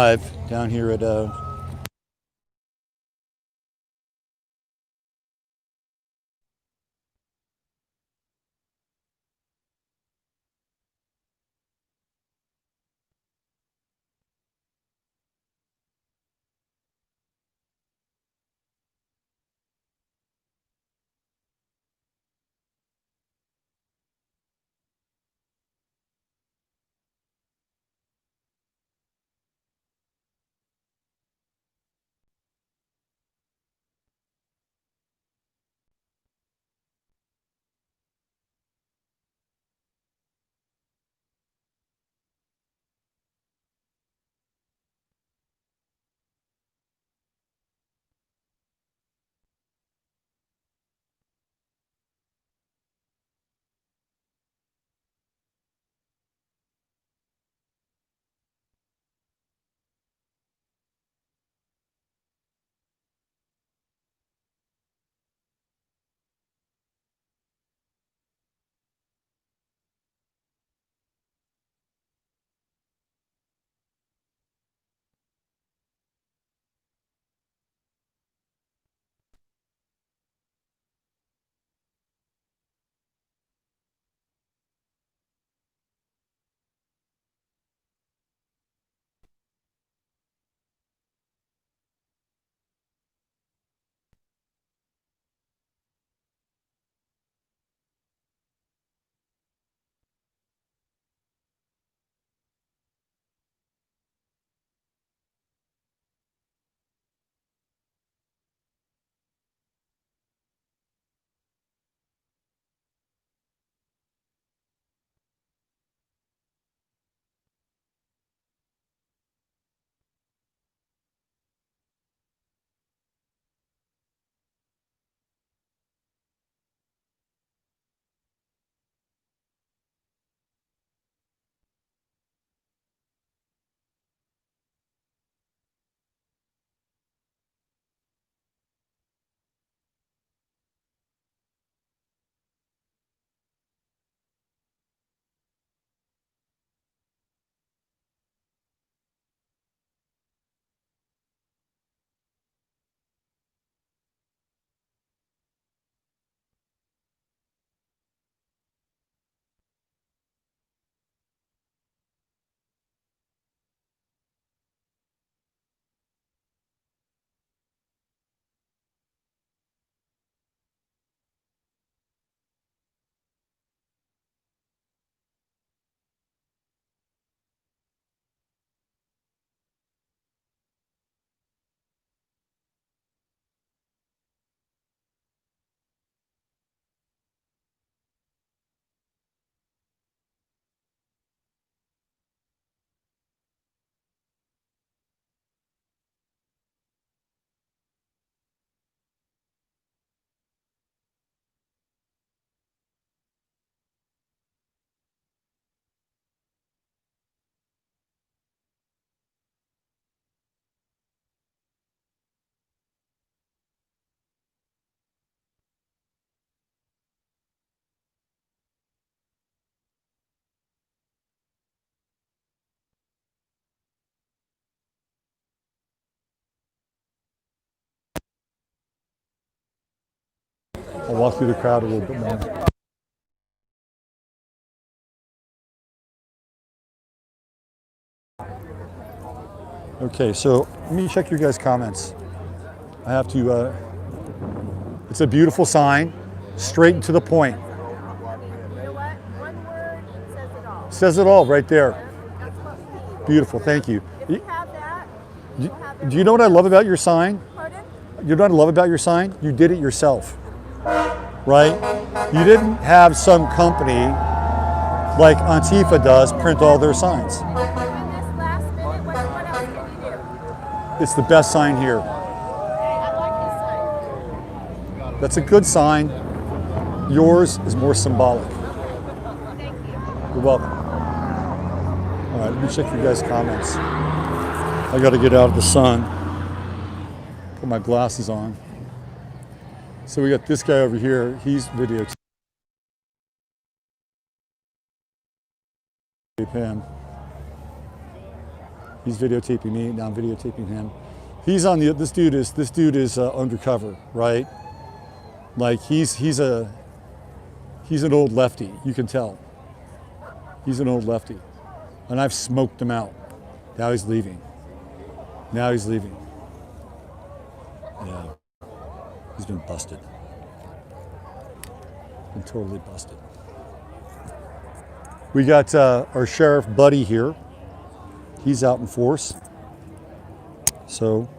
live down here at I'll walk through the crowd a little bit more. Okay, so let me check your guys' comments. I have to, it's a beautiful sign, straight and to the point. You know what? One word says it all. Says it all right there. That's what we need. Beautiful, thank you. If you have that, Do you'll have do you know what I love about your sign? Pardon? You know what I love about your sign? You did it yourself, right? You didn't have some company like Antifa does print all their signs. In this last minute, what else can you do? It's the best sign here. I like this sign. That's a good sign. Yours is more symbolic. Thank you. You're welcome. All right, let me check your guys' comments. I got to get out of the sun. Put my glasses on. So we got this guy over here. He's videotaping him. He's videotaping me. Now I'm videotaping him. He's on the. This dude is undercover, right? Like he's an old lefty. You can tell. He's an old lefty, and I've smoked him out. Now he's leaving. Now he's leaving. Yeah, he's been busted. Been totally busted. We got our Sheriff Buddy here. He's out in force. So,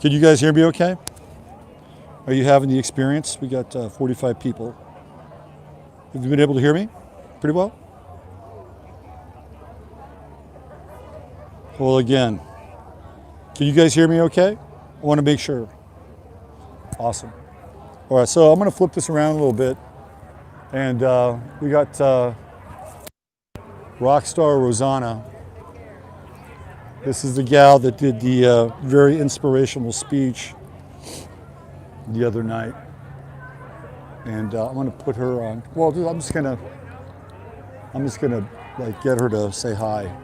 can you guys hear me okay? Are you having the experience? We got 45 people. Have you been able to hear me pretty well? Well, again, can you guys hear me okay? I want to make sure. Awesome. All right, so I'm going to flip this around a little bit. And we got Rockstar Rosanna. This is the gal that did the very inspirational speech the other night. And I'm going to put her on. Well, dude, I'm just gonna like get her to say hi.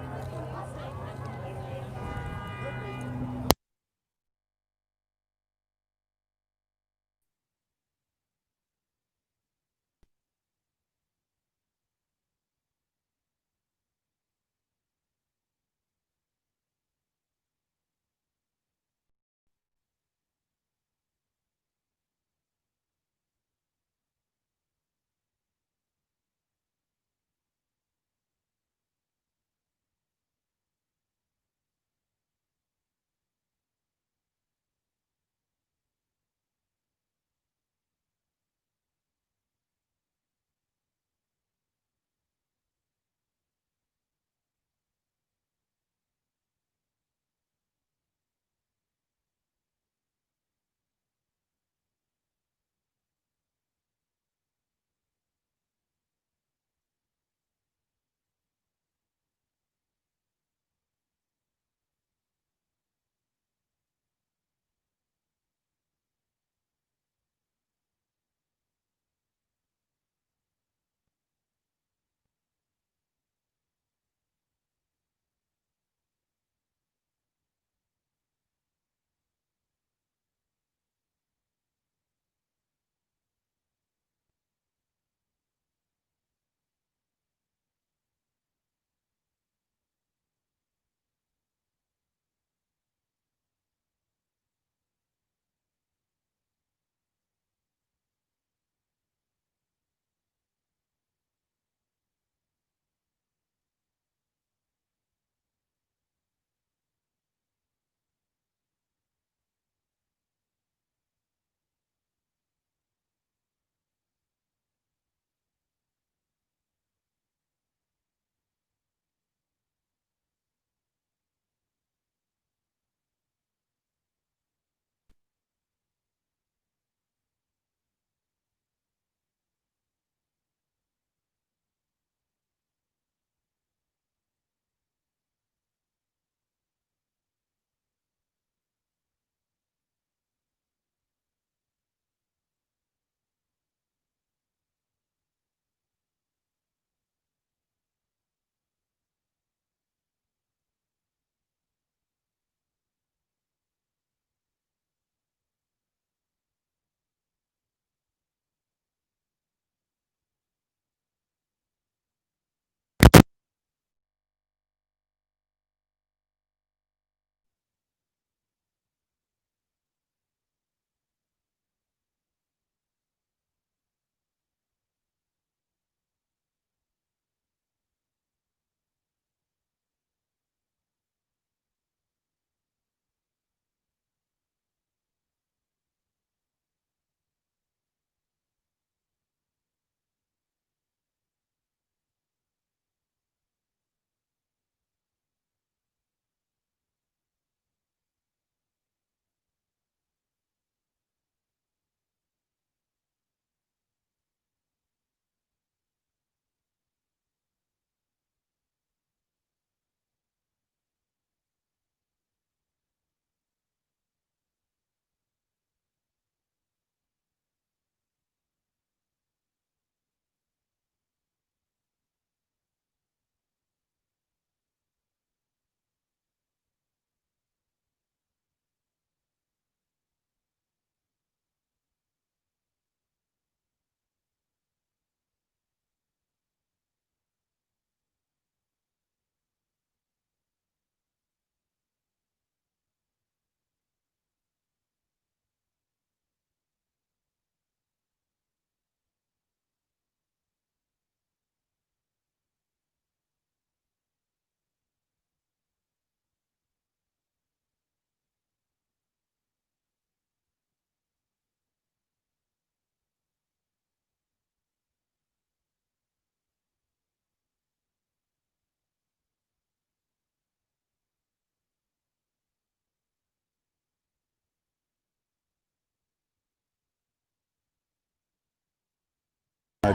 Right,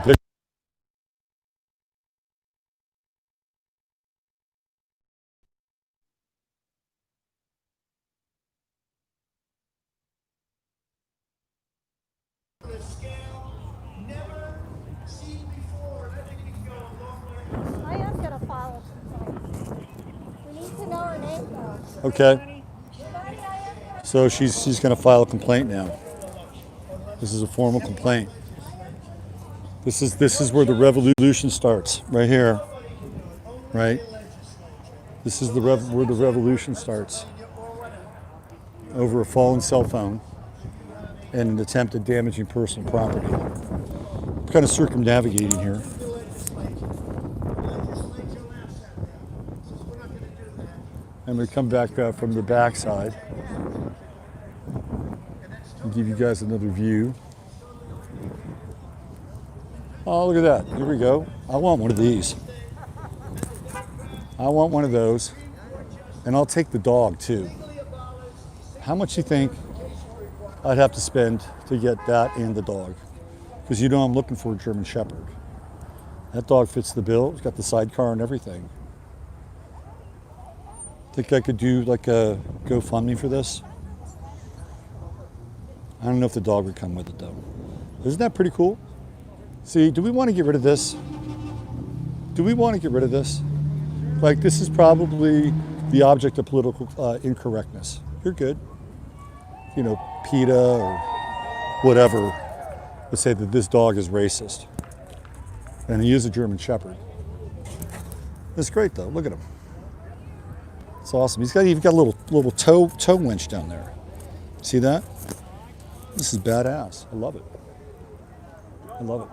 I am gonna follow. We need to know her name though. okay. So she's going to file a complaint now. This is a formal complaint. This is where the revolution starts, right here. Right? This is where the revolution starts. Over a fallen cell phone and an attempt at damaging personal property. I'm kind of circumnavigating here. And we come back from the backside and give you guys another view. Oh, look at that. Here we go. I want one of these. I want one of those. And I'll take the dog too. How much do you think I'd have to spend to get that and the dog? Because you know I'm looking for a German Shepherd. That dog fits the bill. It's got the sidecar and everything. Think I could do like a GoFundMe for this? I don't know if the dog would come with it though. Isn't that pretty cool? See, do we want to get rid of this? Do we want to get rid of this? Like, this is probably the object of political incorrectness. You're good. You know, PETA or whatever would say that this dog is racist. And he is a German Shepherd. It's great though, look at him. It's awesome. He's got even got a little toe winch down there. See that? This is badass. I love it. I love it.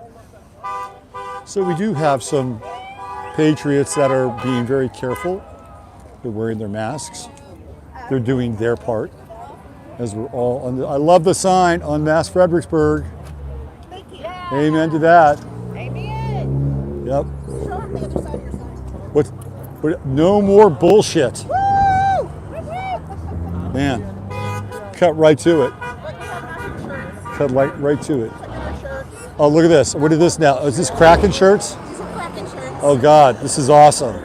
So we do have some patriots that are being very careful. They're wearing their masks. They're doing their part. As we're all on I love the sign, Unmasked Fredericksburg. Thank you. Amen to that. Amen. Yep. Show them the other side of your sign. What? No more bullshit. Woo! Man, cut right to it. Look, we have matching shirts. Cut right to it. Our shirts. Oh, look at this. What is this now? Is this Kraken shirts? These are Kraken shirts. Oh God, this is awesome.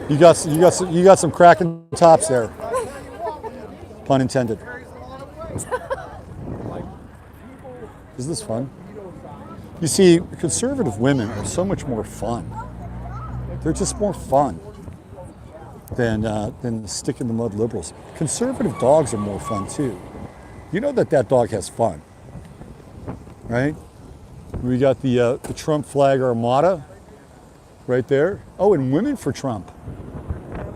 You got some Kraken tops there. Pun intended. Isn't this fun? You see, conservative women are so much more fun. They're just more fun than the stick in the mud liberals. Conservative dogs are more fun too. You know that dog has fun, right? We got the Trump flag armada right there. Oh, and Women for Trump.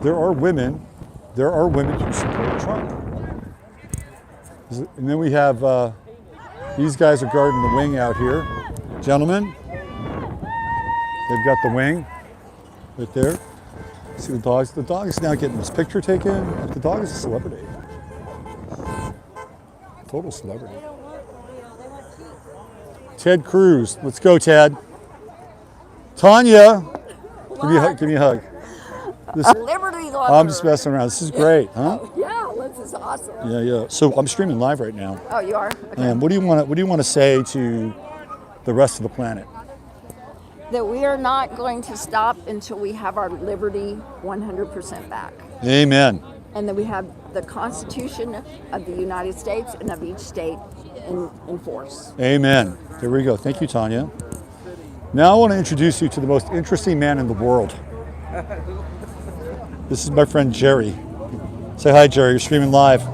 There are women who support Trump. And then we have these guys are guarding the wing out here. Gentlemen, they've got the wing right there. See the dogs? The dog is now getting his picture taken. The dog is a celebrity. Total celebrity. Ted Cruz. Let's go, Ted. Tanya, give me a hug. Liberty lover. I'm just messing around. This is great, huh? Yeah, this is awesome. Yeah. So I'm streaming live right now. Oh, you are? Okay. And what do you want to say to the rest of the planet? That we are not going to stop until we have our liberty 100% back. Amen. And that we have the Constitution of the United States and of each state in force. Amen. There we go. Thank you, Tanya. Now I want to introduce you to the most interesting man in the world. This is my friend Jerry. Say hi, Jerry. You're streaming live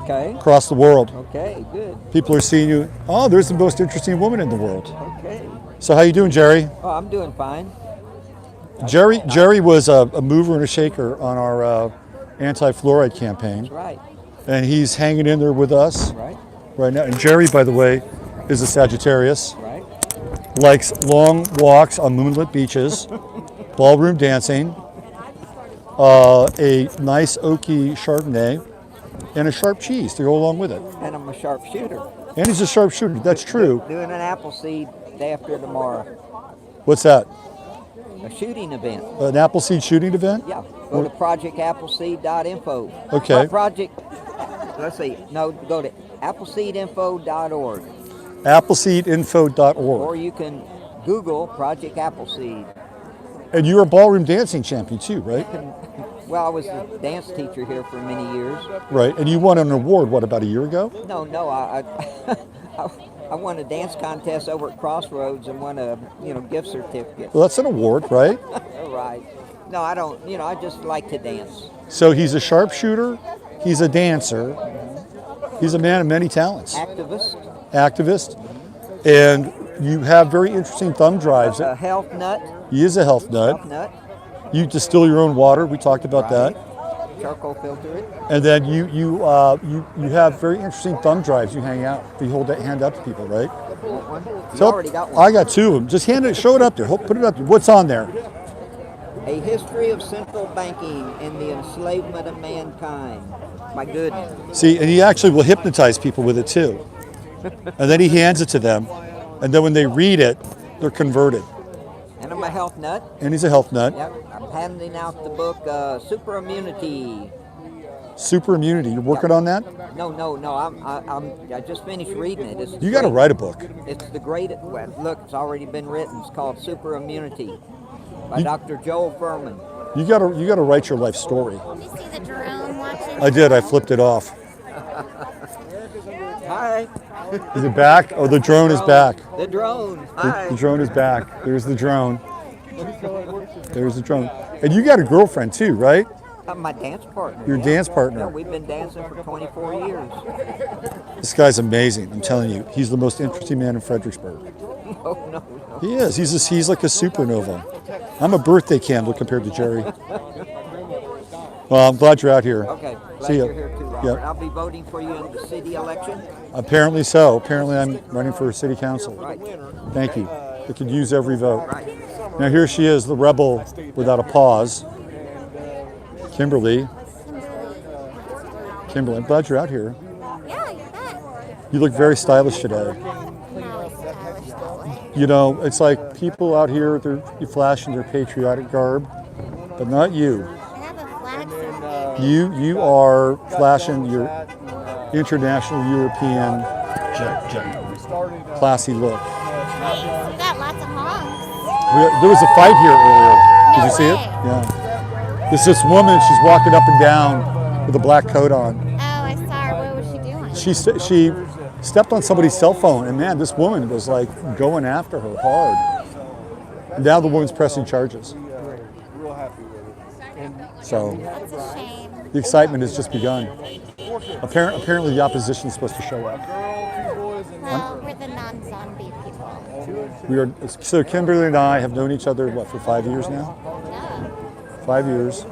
Okay. across the world. Okay, good. People are seeing you. Oh, there's the most interesting woman in the world. Okay. So how you doing, Jerry? Oh, I'm doing fine. Jerry was a mover and a shaker on our anti-fluoride campaign. That's right. And he's hanging in there with us Right. now. And Jerry, by the way, is a Sagittarius. Right. Likes long walks on moonlit beaches, ballroom dancing, a nice oaky Chardonnay, and a sharp cheese to go along with it. And I'm a sharpshooter. And he's a sharpshooter. That's true. Doing an Appleseed day after tomorrow. What's that? A shooting event. An Appleseed shooting event? Yeah. Go to projectappleseed.info. Okay. Let's see. No, go to appleseedinfo.org. Appleseedinfo.org. Or you can Google Project Appleseed. And you're a ballroom dancing champion too, right? Well, I was a dance teacher here for many years. Right. And you won an award, what, about a year ago? No, I won a dance contest over at Crossroads and won a gift certificate. Well, that's an award, right? Right. No, I don't. I just like to dance. So he's a sharpshooter, he's a dancer, he's a man of many talents. Activist. And you have very interesting thumb drives. A health nut. He is a health nut. Health nut. You distill your own water. We talked about Right. that. Charcoal filter it. And then you have very interesting thumb drives. You hang out. You hold that hand up to people, right? Want one? You So already got one. I got two of them. Just hand it. Show it up there. Put it up there. What's on there? A history of central banking and the enslavement of mankind. My goodness. See, and he actually will hypnotize people with it too. And then he hands it to them, and then when they read it, they're converted. And I'm a health nut. And he's a health nut. Yep. I'm handing out the book Super Immunity. Super immunity. You're working on that? No. I just finished reading it. You got to write a book. It's the greatest. Well, look, it's already been written. It's called Super Immunity by Dr. Joel Furman. You got to write your life story. Did you see the drone watching? I did. I flipped it off. Hi. Is it back? Oh, the drone is back. The drone. The Hi. drone is back. There's the drone. There's the drone. And you got a girlfriend too, right? My dance partner. Your dance Yeah, partner. we've been dancing for 24 years. This guy's amazing. I'm telling you, he's the most interesting man in Fredericksburg. No. He is. He's like a supernova. I'm a birthday candle compared to Jerry. Well, I'm glad you're out here. Okay. Glad See ya. you're here too, Robert. Yep. I'll be voting for you in the city election. Apparently so. Apparently I'm running for city council. Right. Thank you. We could use every vote. Right. Now here she is, the rebel without a pause. Kimberly. I'm glad you're out here. Yeah, you bet. You look very stylish today. I'm always stylish that way. You know, it's like people out here, you flash in their patriotic garb, but not you. I have a flag symbol. You are flashing your international European classy look. Nice. We got lots of honks. There was a fight here earlier. Did No you see it? way. Yeah. There's this woman, she's walking up and down with a black coat on. Oh, I saw her. What was she doing? She stepped on somebody's cell phone, and man, this woman was like going after her hard. And now the woman's pressing charges. So That's a shame. the excitement has just begun. Apparently the opposition is supposed to show up. Well, we're the non-zombie people. So Kimberly and I have known each other, what, for 5 years now? Yeah. 5 years.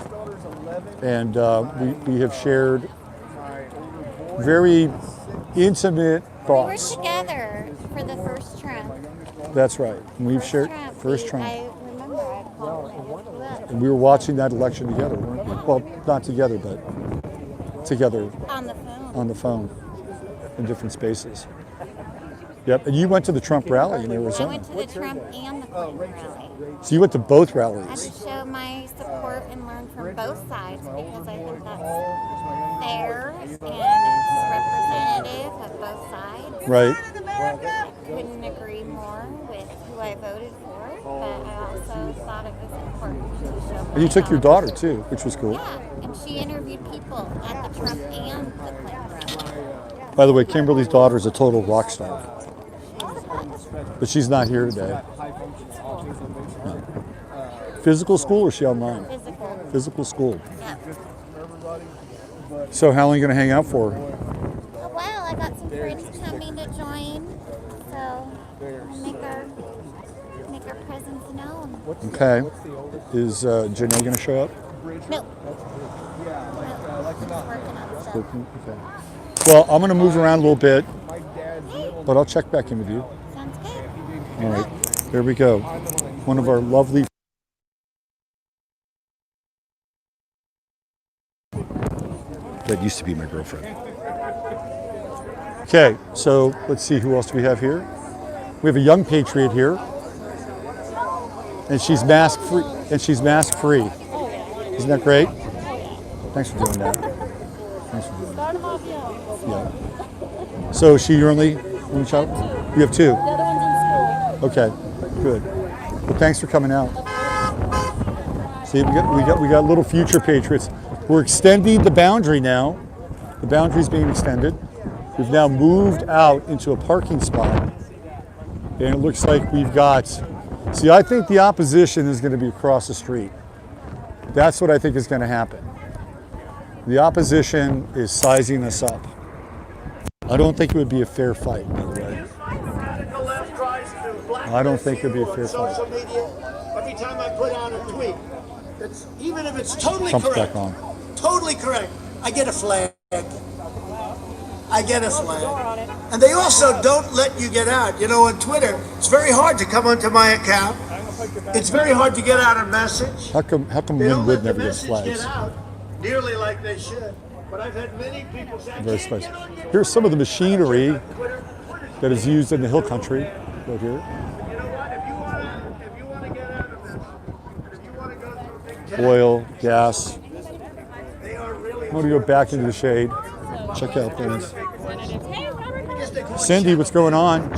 And we have shared very intimate We were thoughts. together for the first Trump. That's right. And we've shared first Trump. I remember I called you up And we were watching that election together, weren't we? Well, not together, but together on the phone. on the phone in different spaces. Yep. And you went to the Trump rally in I Arizona. went to the Trump and the Clinton rally. So you went to both I had rallies. to show my support and learn from both sides because I think that's fair and it's representative of both sides. Right. I couldn't agree more with who I voted for, but I also thought it was important to show my And you took your daughter too, which was cool. Yeah, and she interviewed people at the Trump and the Clinton rally. By the way, Kimberly's daughter is a total rock star. But she's not here today. No. Physical school or is she online? Physical. Physical school. Yeah. So how long are you going to hang out for? Oh, well, I got some friends coming to join, so we'll make our presence known. Okay. Is Janae going to show up? No. She's working on stuff. Okay. Well, I'm going to move around a little bit, but I'll check back in with you. Sounds good. All right. There we go. One of our lovely. That used to be my girlfriend. Okay, so let's see, who else do we have here? We have a young patriot here, and she's mask free. Isn't that great? Thanks for doing that. Thanks for doing that. Yeah. So is she your only child? You have two. The other one's in school. Okay. Good. Well, thanks for coming out. See, we got little future patriots. We're extending the boundary now. The boundary's being extended. We've now moved out into a parking spot, and it looks like we've got. See, I think the opposition is going to be across the street. That's what I think is going to happen. The opposition is sizing us up. I don't think it would be a fair fight, by the way. I don't think it would be a fair fight. Social media, every time I put out a tweet, even if it's totally Trump's correct, back on. totally correct, I get a flag. I get a flag. And they also don't let you get out. You know, on Twitter, it's very hard to come onto my account. It's very hard to get out a message. How come They don't Linwood let the never gets message flags? get out nearly like they should. But I've had many people say, Very spicy. Here's some of the machinery that is used in the hill country right here. You know what? If you want to get out of this, if you want to go through big tech, Oil, gas. they are really. I'm going to go back into the shade. Check out things. Cindy, what's going on?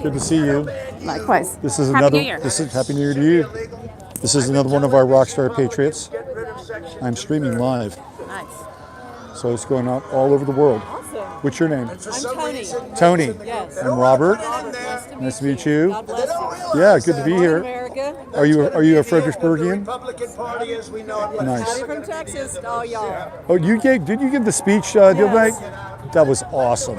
Good to see you. Likewise. This is Happy another. New Year. This is Happy New Year to you. This is another one of our Rockstar Patriots. I'm streaming live, Nice. so it's going out all over the world. What's your name? I'm Tony. Tony. Yes. I'm Robert. Nice to meet you. Yeah, good to be here. America. Are you a Fredericksburgian? Republican Party as we know it. Nice. From Texas, all y'all. Oh, did you give the speech the other night? That was awesome.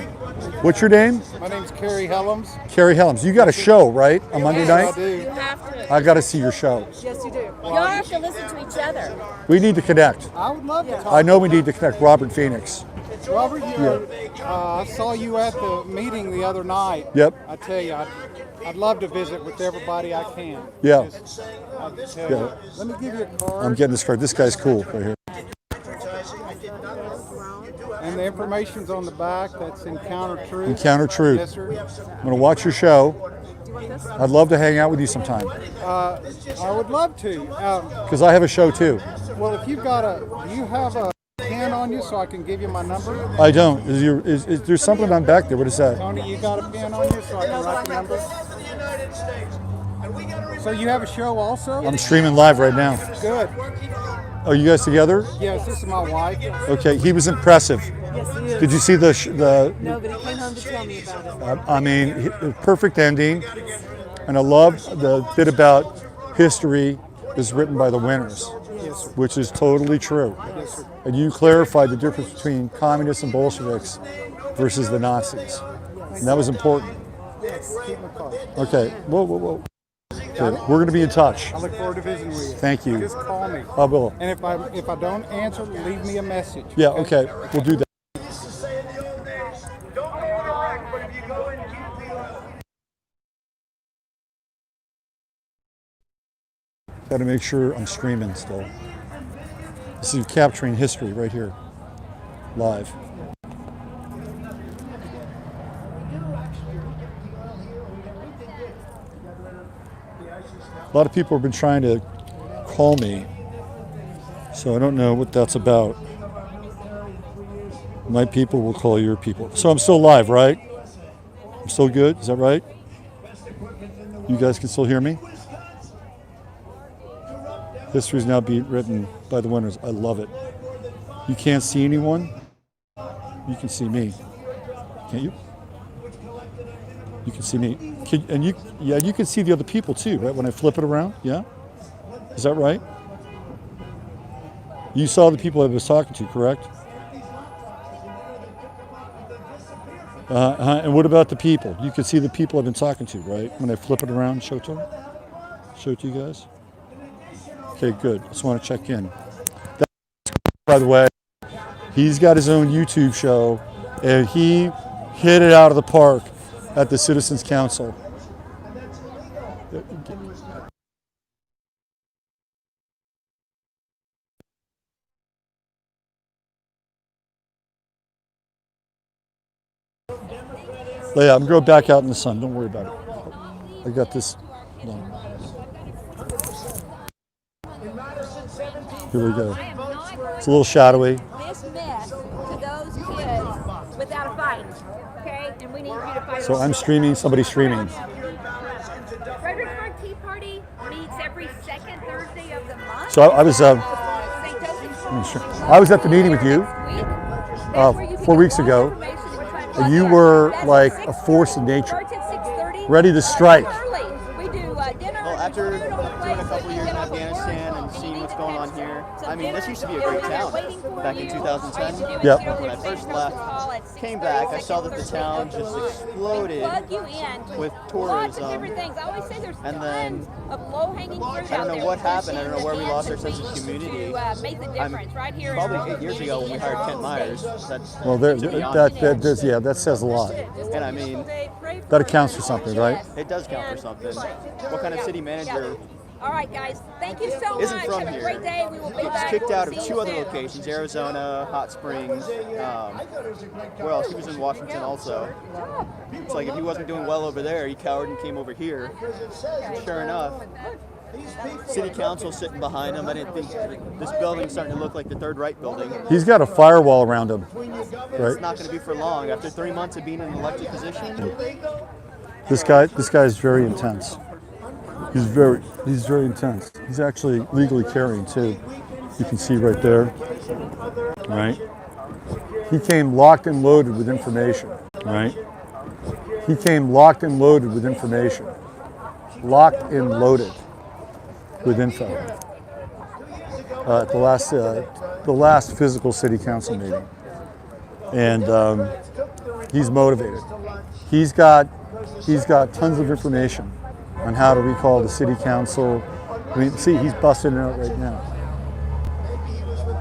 What's your name? My name's Kerry Helms. Carrie Helms. You got a show, right? On Monday I night? do. You have to. I got to see your show. Yes, you do. You all have to listen to each other. We need to connect. I would love to talk. I know we need to connect. Robert Phoenix. Robert, I saw you at the meeting the other night. Yep. I tell you, I'd love to visit with everybody I can. Yeah. I'll tell Yeah. you. Let me give you a card. I'm getting this card. This guy's cool right here. And the information's on the back. That's Encounter Truth. Encounter Truth. Yes, sir. I'm going to watch your show. I'd love to hang out with you sometime I would love to. because I have a show too. Well, if you've got do you have a pen on you so I can give you my number? I don't. Is there something on back there? What is that? Tony, you got a pen on you so I can write the number? So you have a show also? I'm streaming live right now. Good. Are you guys together? Yes, this is my wife. Okay. He was impressive. Yes, he is. Did you see the No, but he came home to tell me about it. I mean, perfect ending. And I love the bit about history is written by the winners, which is totally true. And you clarified the difference between communists and Bolsheviks versus the Nazis. And that was important. Okay. Whoa. Okay. We're going to be in touch. I look forward to visiting with you. Thank you. Just call me. I will. And if I don't answer, leave me a message. Yeah, okay. We'll do that. Got to make sure I'm streaming still. This is capturing history right here, live. A lot of people have been trying to call me, so I don't know what that's about. My people will call your people. So I'm still live, right? I'm still good? Is that right? You guys can still hear me? History is now being written by the winners. I love it. You can't see anyone. You can see me. Can't you? You can see me. You can see the other people too, right? When I flip it around, yeah? Is that right? You saw the people I was talking to, correct? And what about the people? You can see the people I've been talking to, right? When I flip it around, show it to them? Show it to you guys? Okay, good. Just want to check in. By the way, he's got his own YouTube show, and he hit it out of the park at the Citizens Council. Yeah, I'm going back out in the sun. Don't worry about it. I got this. Here we go. It's a little shadowy. This mess to those kids without a fight. Okay? And we need you to fight. So I'm streaming, somebody's streaming. Fredericksburg So I was I was at the meeting with you 4 weeks ago, and you were like a force of nature, ready to strike. Well, after doing a couple years in Afghanistan and seeing what's going on here, I mean, this used to be a great town back in 2010. Yep. When I first left, came back, I saw that the town just exploded with tourism. And then I don't know what happened. I don't know where we lost our sense of community. Probably 8 years ago when we hired Kent Myers. Well, that says a lot. And I mean, that accounts for something, right? It does count for something. What kind of city manager All right, guys. Thank you so isn't much. from Have a here? great day. We will be Gets back. kicked out of See you 2 other soon. locations, Arizona, Hot Springs. Where else? He was in Washington also. It's like if he wasn't doing well over there, he cowered and came over here. And sure enough, city council sitting behind him. I didn't think this building's starting to look like the Third Reich building. He's got a firewall around him, It's right? not going to be for long. After 3 months of being in an elected position, This guy is very intense. He's very intense. He's actually legally carrying too. You can see right there, right? He came locked and loaded with information, right? He came locked and loaded with information. Locked and loaded with info. At the last physical city council meeting. And he's motivated. He's got tons of information on how to recall the city council. I mean, see, he's busting it out right now.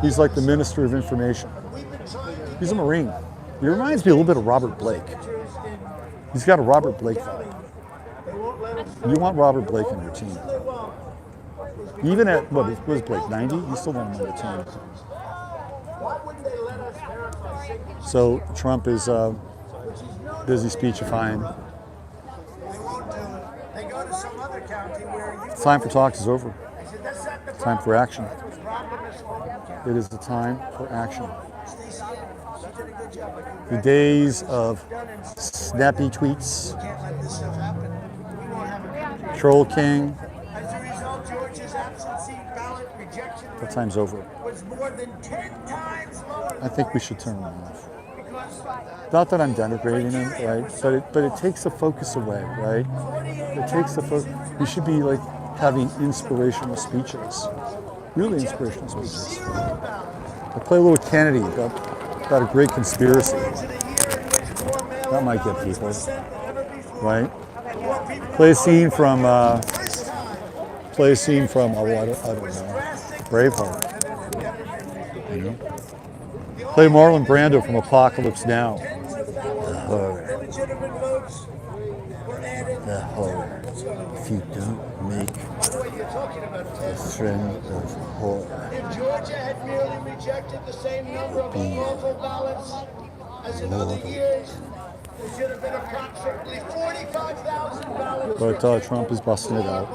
He's like the Minister of Information. He's a Marine. He reminds me a little bit of Robert Blake. He's got a Robert Blake vibe. You want Robert Blake on your team. Even at, what was Blake, 90? You still want him on your team. So Trump is busy speechifying. Time for talks is over. Time for action. It is the time for action. The days of snappy tweets, Troll King, that time's over. I think we should turn them off. Not that I'm denigrating him, right? But it takes the focus away, right? It takes the focus. We should be like having inspirational speeches, really inspirational speeches. I play a little Kennedy about a great conspiracy. That might get people, right? Play a scene from I don't know, Braveheart. You know? Play Marlon Brando from Apocalypse Now. The horror. If you don't make a friend of horror, If Georgia had merely rejected the same number of unlawful ballots as in other years, there should have been approximately 45,000 ballots. but Trump is busting it out.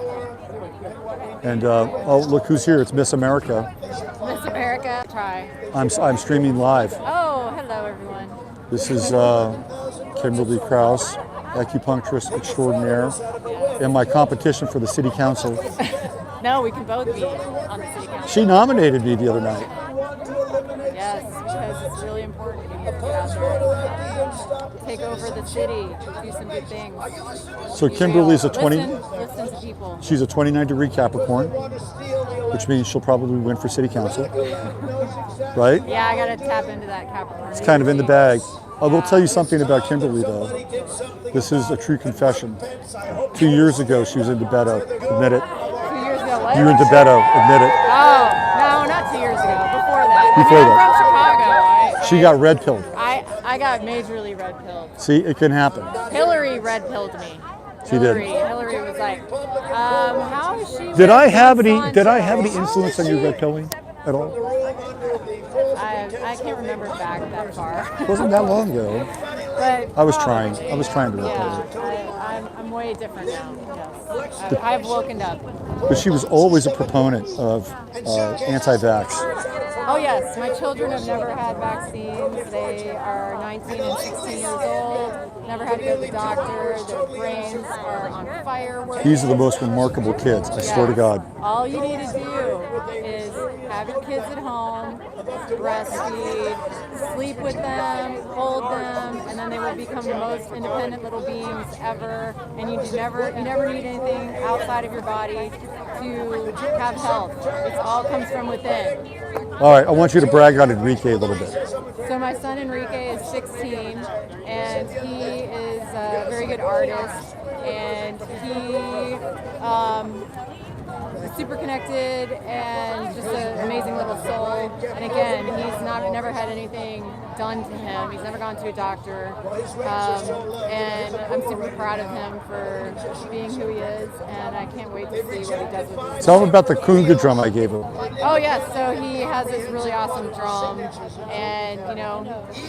And oh, look who's here! It's Miss America. Miss America, try. I'm streaming live. Oh, hello everyone. This is Kimberly Krause, acupuncturist extraordinaire, and my competition for the city council. No, we can both be on the city council. She nominated me the other night. Yes, because it's really important to get out there and take over the city, do some good things. So Kimberly's a 20. Listen to people. She's a 29-degree Capricorn, which means she'll probably win for city council, right? Yeah, I gotta tap into that Capricorn. It's kind of in the bag. I will tell you something about Kimberly, though. This is a true confession. 2 years ago, she was in Tibeto. Admit it. 2 years ago, what? You were in Tibeto. Admit it. Oh, no, not 2 years ago. Before that. Before I'm that. from Chicago. She got red pilled. I got majorly red pilled. See, it can happen. Hillary red pilled me. She did. Hillary was like, how is she? Did I have any influence on your red pilling at all? I can't remember back that far. It wasn't that long ago. But I was trying to red pill her. yeah, I'm way different now. Yes. I've woken up. But she was always a proponent of anti-vax. Oh yes, my children have never had vaccines. They are 19 and 16 years old. Never had to go to the doctor. Their brains are on fireworks. These are the most remarkable kids, I swear to God. All you need to do is have your kids at home, breastfeed, sleep with them, hold them, and then they will become the most independent little beings ever. And you never need anything outside of your body to have health. It all comes from within. All right, I want you to brag on Enrique a little bit. So my son Enrique is 16, and he is a very good artist, and he is super connected and just an amazing little soul. And again, he's never had anything done to him. He's never gone to a doctor, and I'm super proud of him for being who he is, and I can't wait to see what he does with his. Tell him about the kunga drum I gave him. Oh yes, so he has this really awesome drum, and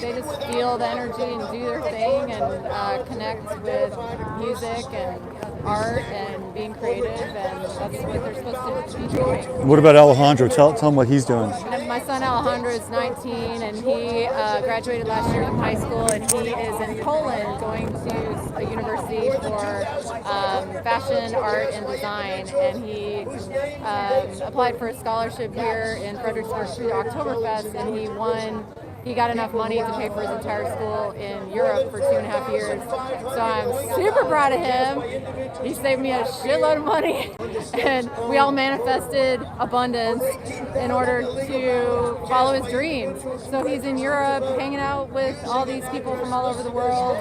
they just feel the energy and do their thing and connect with music and art and being creative, and that's what they're supposed to be doing. What about Alejandro? Tell him what he's doing. And my son Alejandro is 19, and he graduated last year from high school, and he is in Poland going to a university for fashion, art, and design, and he applied for a scholarship here in Fredericksburg through Oktoberfest, and he won. He got enough money to pay for his entire school in Europe for 2.5 years. So I'm super proud of him. He saved me a shitload of money. And we all manifested abundance in order to follow his dreams. So he's in Europe hanging out with all these people from all over the world,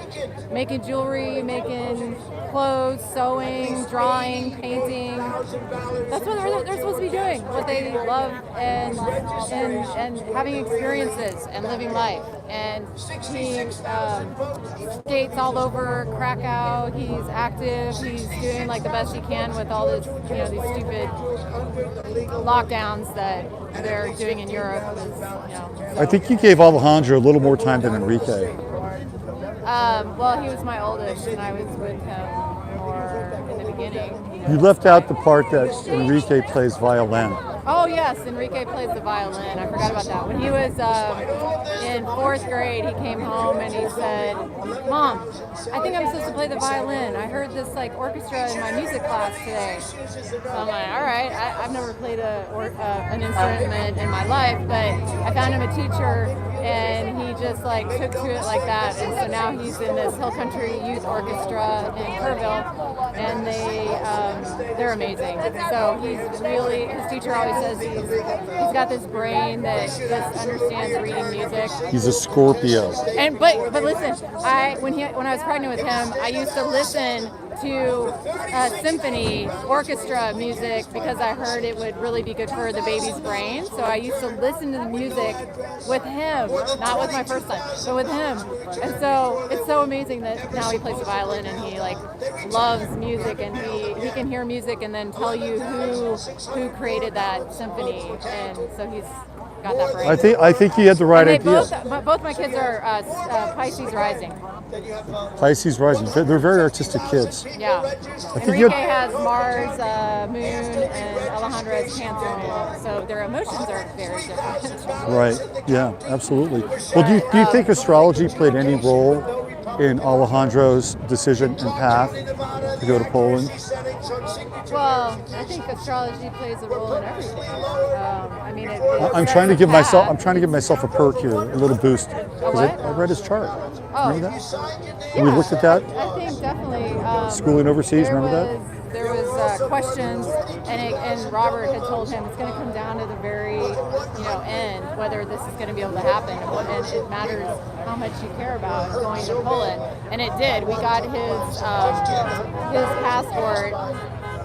making jewelry, making clothes, sewing, drawing, painting. That's what they're supposed to be doing, what they love, and having experiences and living life. And he skates all over Krakow. He's active. He's doing like the best he can with all this, these stupid lockdowns that they're doing in Europe. I think you gave Alejandro a little more time than Enrique. Well, he was my oldest, and I was with him more in the beginning. You left out the part that Enrique plays violin. Oh yes, Enrique plays the violin. I forgot about that. When he was in 4th grade, he came home and he said, "Mom, I think I'm supposed to play the violin. I heard this orchestra in my music class today." So I'm like, all right. I've never played an instrument in my life, but I found him a teacher, and he just took to it like that. And so now he's in this Hill Country Youth Orchestra in Kerrville, and they're amazing. So his teacher always says he's got this brain that just understands reading music. He's a Scorpio. And but listen, when I was pregnant with him, I used to listen to symphony orchestra music because I heard it would really be good for the baby's brain. So I used to listen to the music with him, not with my first son, but with him. And so it's so amazing that now he plays the violin and he loves music, and he can hear music and then tell you who created that symphony. And so he's got that brain. I think he had the right idea. Both my kids are Pisces rising. Pisces rising. They're very artistic kids. Yeah. Enrique has Mars, Moon, and Alejandro has Cancer Moon. So their emotions are very different. Right. Yeah, absolutely. Well, do you think astrology played any role in Alejandro's decision and path to go to Poland? Well, I think astrology plays a role in everything. I'm trying to give myself a perk here, a little boost. What? I read his chart. Oh. Remember that? Yeah, We looked at that. I think definitely. Schooling overseas, remember that? There was questions, and Robert had told him it's going to come down to the very, end whether this is going to be able to happen, and it matters how much you care about going to Poland, and it did. We got his passport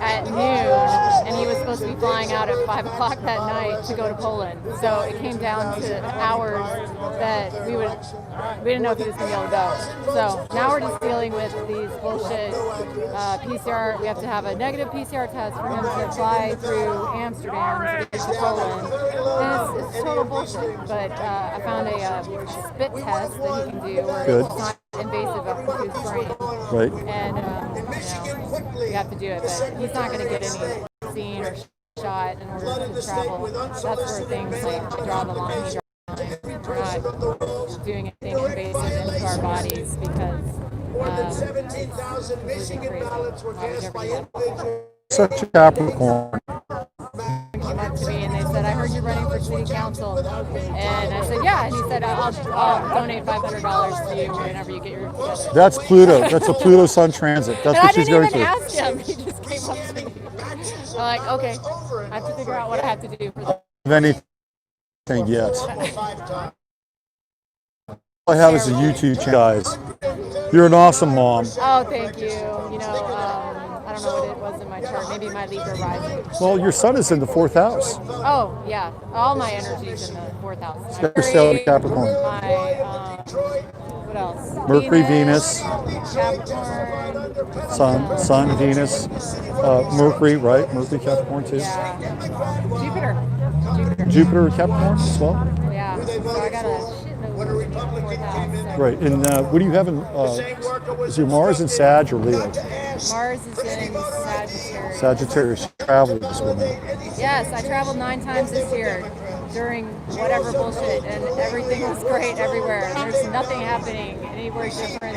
at noon, and he was supposed to be flying out at 5 o'clock that night to go to Poland. So it came down to hours that we didn't know if he was going to be able to go. So now we're just dealing with these bullshit PCR. We have to have a negative PCR test for him to fly through Amsterdam to get to Poland. And it's total bullshit. But I found a spit test that he can do where it's not invasive up to his brain. Right. And we have to do it, but he's not going to get any vaccine or shot in order to travel. That's where things like draw the line. We draw the line. We're not doing anything invasive into our bodies because it's really crazy. Why would you ever do that? Such a Capricorn. Came up to me and they said, I heard you're running for city council. And I said, yeah. And he said, I'll donate $500 to you whenever you get your together. That's Pluto. That's a Pluto Sun transit. That's And what I she's didn't going even through. ask him. He just came up to me. I'm like, okay, I have to figure out what I have to do for that. Of anything yet. All I have is a YouTube channel, guys. You're an awesome mom. Oh, thank you. You know, I don't know what it was in my chart. Maybe my Libra rising. Well, your son is in the 4th house. Oh, yeah. All my energy's in the 4th house. My You're still in Capricorn. My, what else? Mercury, Venus, Capricorn. Sun, Venus, Mercury, right? Mercury, Capricorn too. Yeah. Jupiter, Capricorn as well. Yeah. So I got a shitload in the 4th house. So. Right. And what do you have in? Is your Mars in Sag or Leo? Mars is in Sagittarius. Sagittarius. Travel this woman. Yes, I traveled 9 times this year during whatever bullshit, and everything was great everywhere. There's nothing happening anywhere different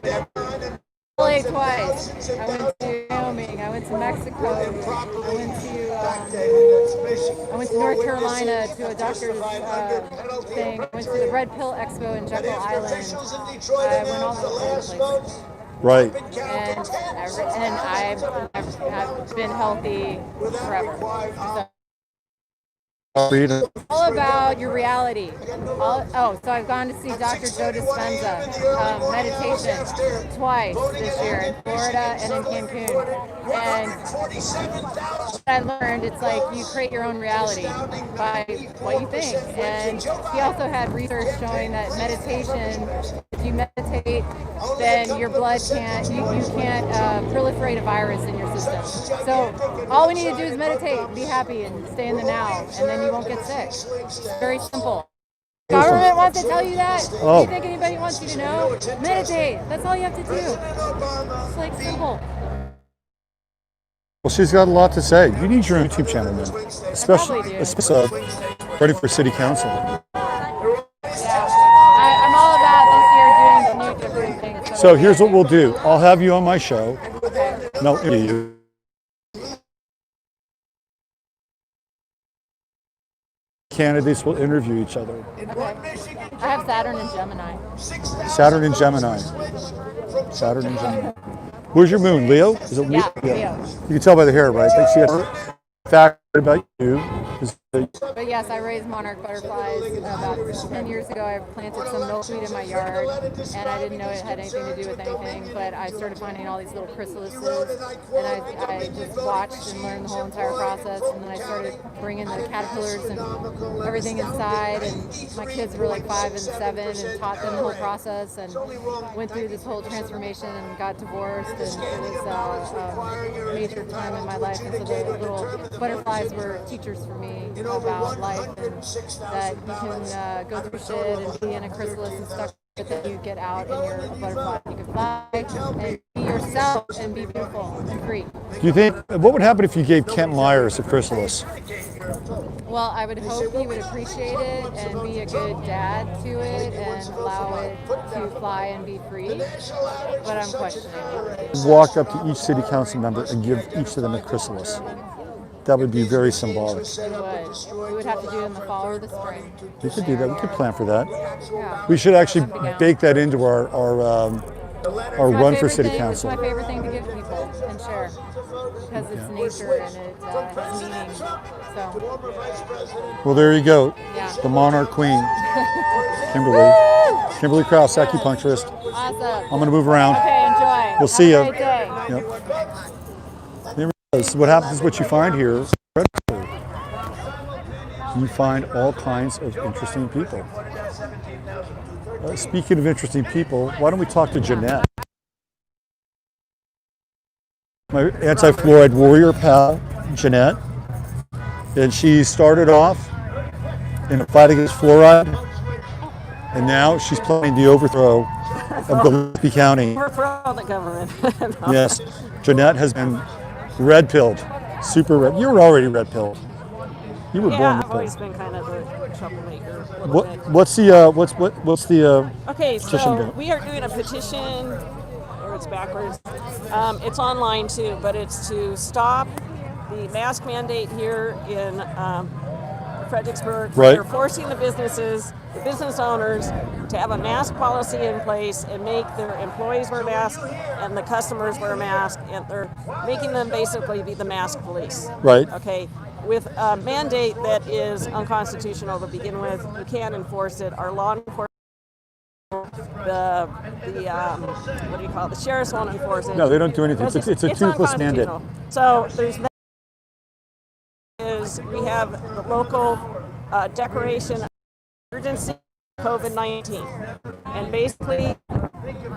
than whatever. LA twice. I went to Wyoming. I went to Mexico. I went to North Carolina to a doctor's thing. I went to the Red Pill Expo in Jekyll Island. I went all over the place. Right. And I've been healthy forever. So, all about your reality. So I've gone to see Dr. Joe Dispenza, meditation, twice this year in Florida and in Cancun. And what I learned, it's like you create your own reality by what you think. And he also had research showing that meditation, if you meditate, then your blood can't, you can't proliferate a virus in your system. So all we need to do is meditate, be happy, and stay in the now, and then you won't get sick. It's very simple. Government wants to tell you that? Oh. Do you think anybody wants you to know? Meditate. That's all you have to do. It's like simple. Well, she's got a lot to say. You need your own YouTube channel, man. Especially ready for city council. Yeah. I'm all about this year doing new different things. So here's what we'll do. I'll have you on my show. Okay. And I'll interview you. Candidates will interview each other. Okay. I have Saturn and Gemini. Saturn and Gemini. Saturn and Gemini. Where's your moon? Leo? Is it Leo? Yeah, Leo. You can tell by the hair, right? I think she has a fact about you. But yes, I raised monarch butterflies. About 10 years ago, I planted some milkweed in my yard, and I didn't know it had anything to do with anything, but I started finding all these little chrysalises, and I just watched and learned the whole entire process, and then I started bringing the caterpillars and everything inside, and my kids were like 5 and 7, and taught them the whole process, and went through this whole transformation and got divorced, and it was a major time in my life, and so the little butterflies were teachers for me about life, and that you can go through shit and be in a chrysalis and stuff, but then you get out and you're a butterfly. You can fly and be yourself and be beautiful and free. Do you think, what would happen if you gave Kent Myers a chrysalis? Well, I would hope he would appreciate it and be a good dad to it and allow it to fly and be free, but I'm questioning it. Walk up to each city council member and give each of them a chrysalis. That would be very symbolic. We would have to do it in the fall or the spring. We could do that. We could plan for that. Yeah. We should actually bake that into our run for city It's council. my favorite thing to give people and share because it's nature and it has meaning. So. Well, there you go. Yeah. The Monarch Queen, Kimberly Krause, acupuncturist. Awesome. I'm going to move around. Okay, enjoy. We'll see you. Have a great day. Yep. So what happens is what you find here. You find all kinds of interesting people. Speaking of interesting people, why don't we talk to Jeanette? My anti-fluoride warrior pal, Jeanette. And she started off in a fight against fluoride, and now she's planning the overthrow of Gillespie County. Overthrow the government. Yes, Jeanette has been red-pilled Super red. You were already red pilled. You were born Yeah, red I've always pilled. been kind of a troublemaker. a little What bit. what's the what's the Okay, petition so bill? we are doing a petition, or it's backwards. It's online too, but it's to stop the mask mandate here in Fredericksburg. Right. They're forcing the businesses, the business owners, to have a mask policy in place and make their employees wear masks and the customers wear masks, and they're making them basically be the mask police. Right. Okay. With a mandate that is unconstitutional to begin with, you can't enforce it. Our law enforcement, the what do you call it? The sheriffs won't enforce it. No, they don't do anything. Because It's a toothless mandate. unconstitutional. So there's that. Is we have the local declaration of emergency COVID-19, and basically,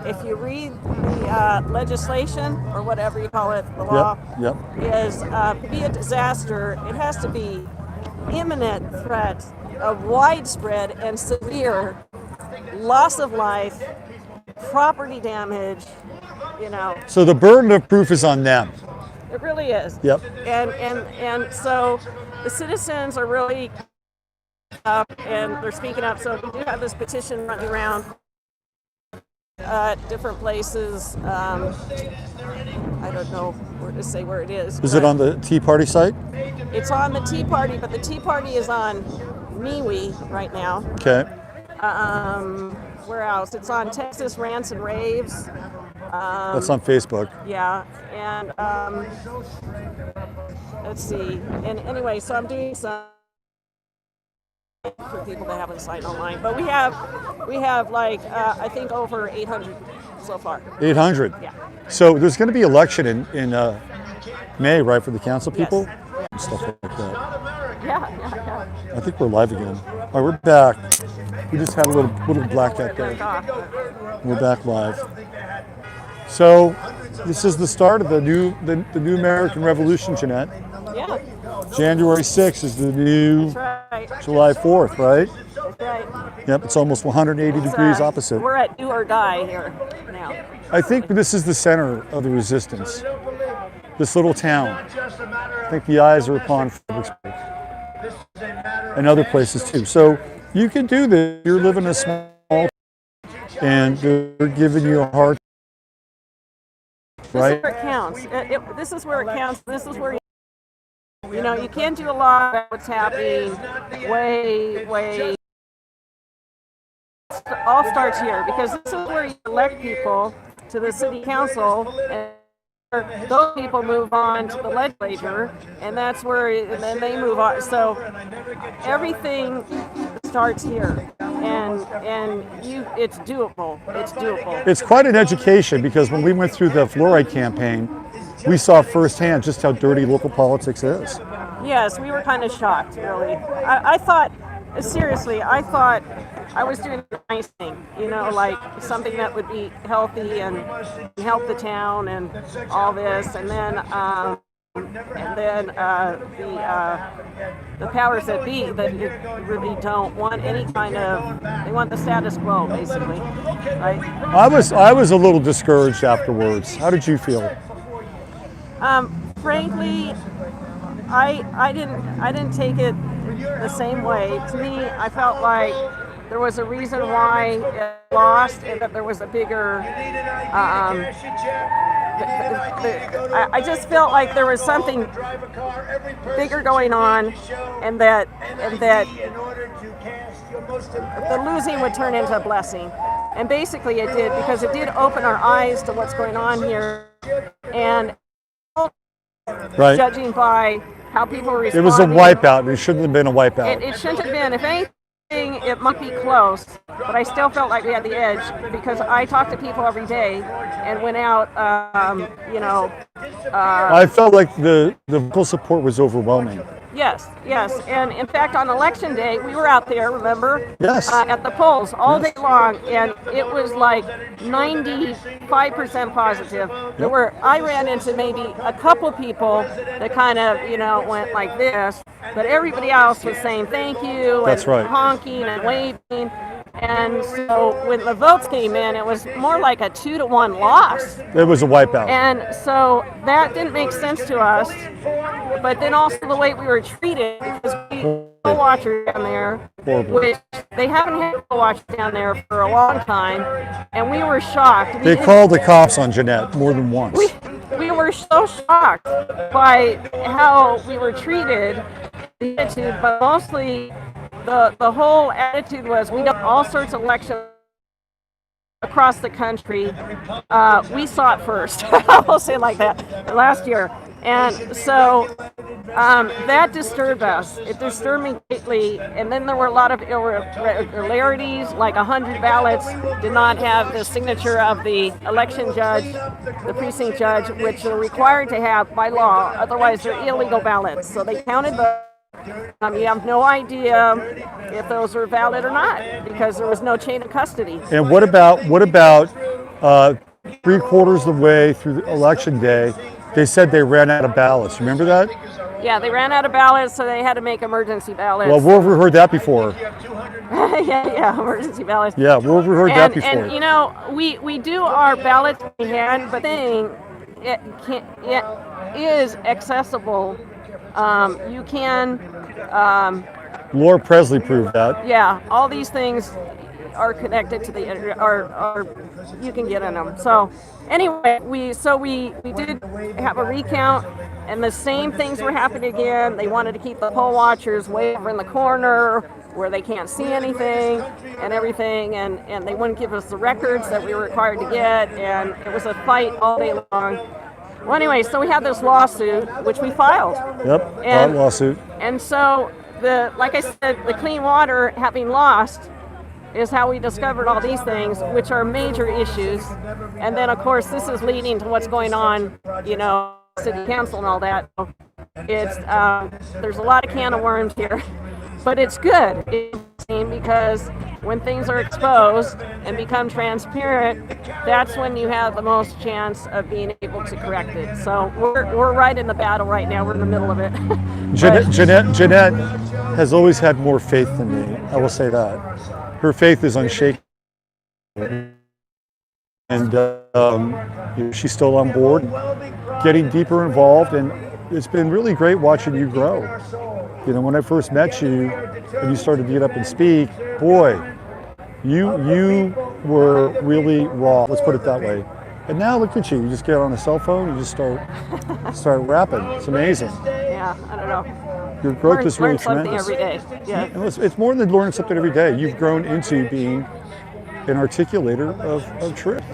if you read the legislation or whatever you call it, the law Yep. is to be a disaster, it has to be imminent threat of widespread and severe loss of life, property damage. You know, So the burden of proof is on them. it really is. Yep. And so the citizens are really up and they're speaking up. So we do have this petition running around different places. I don't know where to say where it is. Is it on the Tea Party site? It's on the Tea Party, but the Tea Party is on MeWe right now. Okay. Where else? It's on Texas Rants and Raves. That's on Facebook. Yeah, and let's see. And anyway, so I'm doing some for people that haven't signed online, but we have like I think over 800 so far. 800. Yeah. So there's going to be election in May, right, for the council people? Yes. Stuff like that. Yeah. I think we're live again. All right, we're back. We just had a little blackout there. We're back live. So this is the start of the new American Revolution, Jeanette. Yeah. January 6th is the new That's right. July 4th, right? That's right. Yep, it's almost 180 degrees opposite. We're at do or die here now. I think this is the center of the resistance. This little town. I think the eyes are upon Fredericksburg and other places too. So you can do this. You're living in a small town and they're giving you a hard This right? is where it counts. This is where it counts. This is where you know you can't do a lot of what's happening. Way. It all starts here because this is where you elect people to the city council, and those people move on to the legislature, and that's where and then they move on. So everything starts here, and it's doable. It's doable. It's quite an education because when we went through the fluoride campaign, we saw firsthand just how dirty local politics is. Yes, we were kind of shocked, really. I thought, seriously, I thought I was doing a nice thing, you know, like something that would be healthy and help the town and all this, and then the powers that be that really don't want any kind of, they want the status quo, basically, right? I was a little discouraged afterwards. How did you feel? Frankly, I didn't take it the same way. To me, I felt like there was a reason why it lost, and that there was a bigger. I just felt like there was something bigger going on, and that the losing would turn into a blessing, and basically it did, because it did open our eyes to what's going on here, and Right. judging by how people were It responding. was a wipeout. It shouldn't have been a wipeout. It shouldn't have been. If anything, it might be close, but I still felt like we had the edge because I talked to people every day and went out, I felt like the vocal support was overwhelming. Yes. And in fact, on election day, we were out there, remember? Yes. At the polls all day long, and it was like 95% positive. I ran into maybe a couple people that kind of, went like this, but everybody else was saying thank you That's and right. honking and waving. And so when the votes came in, it was more like a 2-1 loss. It was a wipeout. And so that didn't make sense to us. But then also the way we were treated, because we poll watchers down there, Horrible. which they haven't had poll watchers down there for a long time, and we were shocked. They called the cops on Jeanette more than once. We were so shocked by how we were treated, the attitude, but mostly the whole attitude was we got all sorts of elections across the country. We saw it first. I'll say it like that. Last year. And so that disturbed us. It disturbed me greatly. And then there were a lot of irregularities, like 100 ballots did not have the signature of the election judge, the precinct judge, which are required to have by law. Otherwise, they're illegal ballots. So they counted those. You have no idea if those were valid or not because there was no chain of custody. And what about 3/4 of the way through the election day, they said they ran out of ballots. Remember that? Yeah, they ran out of ballots, so they had to make emergency ballots. Well, where have we heard that before? yeah, emergency ballots. Yeah, where have we heard that before? And you know, we do our ballots by hand, but it is accessible. You can. Laura Presley proved that. Yeah, all these things are connected to the are you can get in them. So anyway, we did have a recount, and the same things were happening again. They wanted to keep the poll watchers way over in the corner where they can't see anything and everything, and they wouldn't give us the records that we were required to get, and it was a fight all day long. Well, anyway, so we had this lawsuit, which we filed. Yep, that lawsuit. And so, like I said, the clean water having lost is how we discovered all these things, which are major issues. And then, of course, this is leading to what's going on, city council and all that. It's there's a lot of can of worms here, but it's good. Because when things are exposed and become transparent, that's when you have the most chance of being able to correct it. So we're right in the battle right now. We're in the middle of it. Jeanette has always had more faith than me. I will say that. Her faith is unshaken. And she's still on board, getting deeper involved, and it's been really great watching you grow. When I first met you and you started to get up and speak, boy, you were really raw. Let's put it that way. And now look at you. You just get on a cell phone. You just start rapping. It's amazing. Yeah, I don't know. Your growth is really learn something tremendous. every day. Yeah. And it's more than learning something every day. You've grown into being an articulator of truth.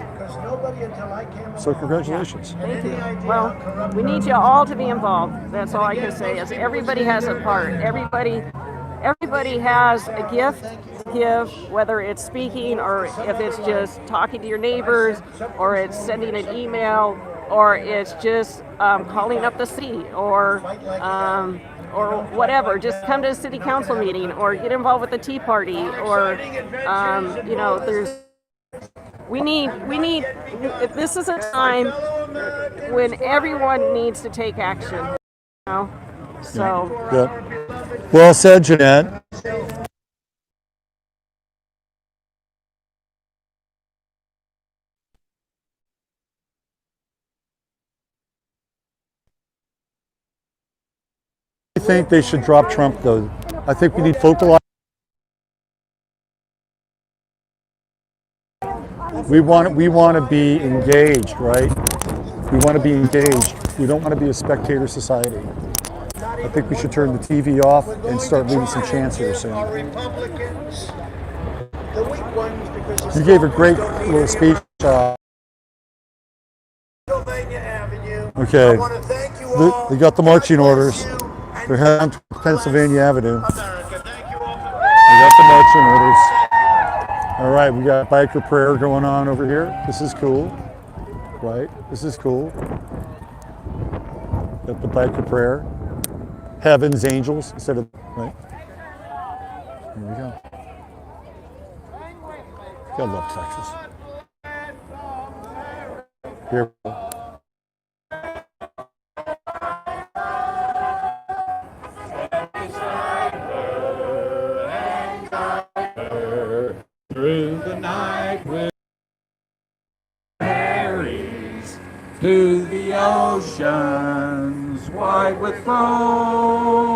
So congratulations. Thank you. Well, we need you all to be involved. That's all I can say is everybody has a part. Everybody has a gift to give, whether it's speaking or if it's just talking to your neighbors or it's sending an email or it's just calling up the city or whatever. Just come to a city council meeting or get involved with the Tea Party or, we need, this is a time when everyone needs to take action, So. Yeah. Well said, Jeanette. I think they should drop Trump, though. I think we need focalized. We want to be engaged, right? We want to be engaged. We don't want to be a spectator society. I think we should turn the TV off and start leaving some chance here soon. You gave a great little speech. Okay, they got the marching orders. They're heading to Pennsylvania Avenue. We got the marching orders. All right, we got biker prayer going on over here. This is cool, right? This is cool. Got the biker prayer. Heaven's angels instead of, right? Here we go. God love Texas. Here. through the night with ferries to the oceans white with foam.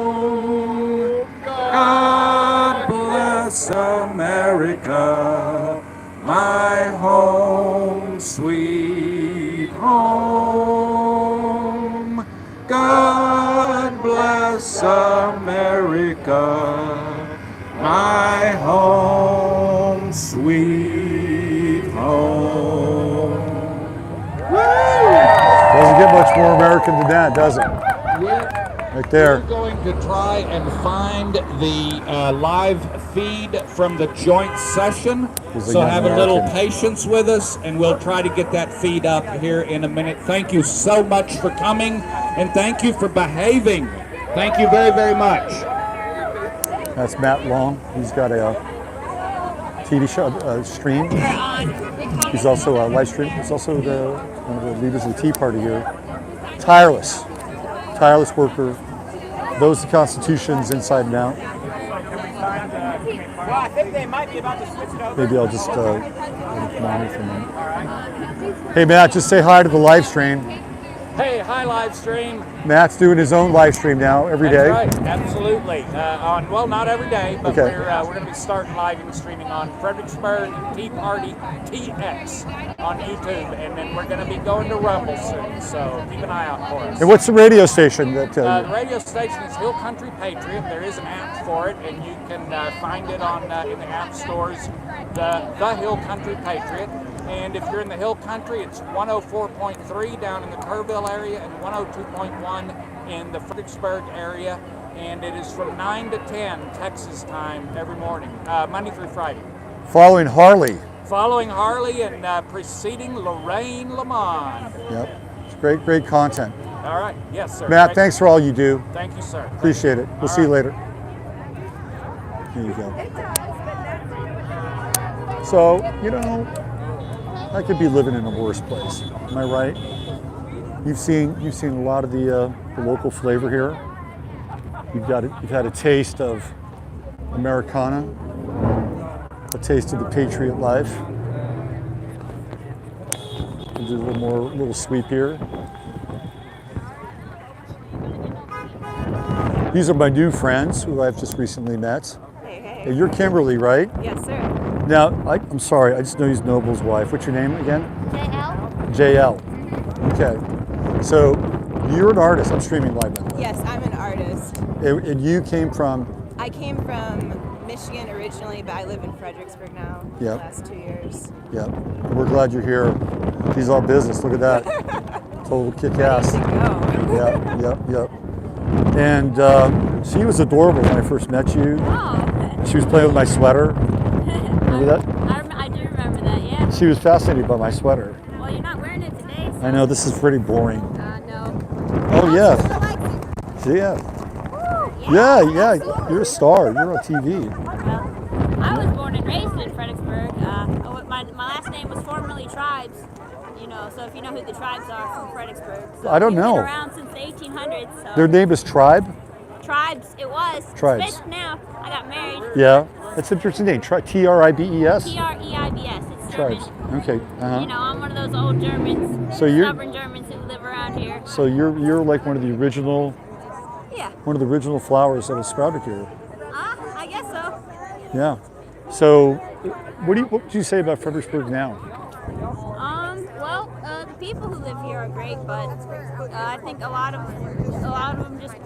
God bless America, my home, sweet home. God bless America, my home, sweet home. Doesn't get much more American than that, does it? Right there. We're going to try and find the live feed from the joint session. So have a little patience with us, and we'll try to get that feed up here in a minute. Thank you so much for coming, and thank you for behaving. Thank you very, very much. That's Matt Long. He's got a TV show stream. He's also a live stream. He's also one of the leaders of the Tea Party here. Tireless worker. Knows the Constitution's inside and out. Well, I think they might be about to switch it over. Maybe I'll just come on for a minute. Hey Matt, just say hi to the live stream. Hey, hi live stream. Matt's doing his own live stream now every day. That's right, absolutely. Well, not every day, but Okay. we're going to be starting live and streaming on Fredericksburg Tea Party TX on YouTube, and then we're going to be going to Rumble soon. So keep an eye out for us. And what's the radio station that? The radio station is Hill Country Patriot. There is an app for it, and you can find it on in the app stores. The Hill Country Patriot. And if you're in the Hill Country, it's 104.3 down in the Kerrville area and 102.1 in the Fredericksburg area. And it is from 9 to 10 Texas time every morning, Monday through Friday. Following Harley. Following Harley and preceding Lorraine Lamont. Yep. It's great content. All right. Yes, sir. Matt, thanks for all you do. Thank you, sir. Appreciate it. We'll see you later. Here you go. So, I could be living in a worse place. Am I right? You've seen a lot of the local flavor here. You've had a taste of Americana, a taste of the Patriot life. We'll do a little sweep here. These are my new friends who I've just recently met. Hey, you're Kimberly, right? Yes, sir. Now, I'm sorry, I just know he's Noble's wife. What's your name again? JL. Okay. So, you're an artist. I'm streaming live now. Yes, I'm an artist. And you came from? I came from Michigan originally, but I live in Fredericksburg now for the last 2 years. Yeah. We're glad you're here. He's all business. Look at that. Total kick-ass. Yep. And she was adorable when I first met you. Oh. She was playing with my sweater. Remember that? I do remember that, yeah. She was fascinated by my sweater. Well, you're not wearing it today, so. I know, this is pretty boring. No. Oh, yeah. Yeah, you're a star. You're on TV. Well, I was born and raised in Fredericksburg. My last name was formerly Tribes, so if you know who the Tribes are from Fredericksburg. So I don't know. They've been around since the 1800s. So. Their name is Tribe? Tribes, it was. Tribes. It's now. I got married. Yeah, that's an interesting name. Tribes. Treibs. It's Tribes. German. Okay. I'm one of those old Germans, So you're stubborn Germans who live around here. So you're like one of the original. Yeah. One of the original flowers that was sprouted here. I guess so. Yeah. So, what would you say about Fredericksburg now? The people who live here are great, but I think a lot of them just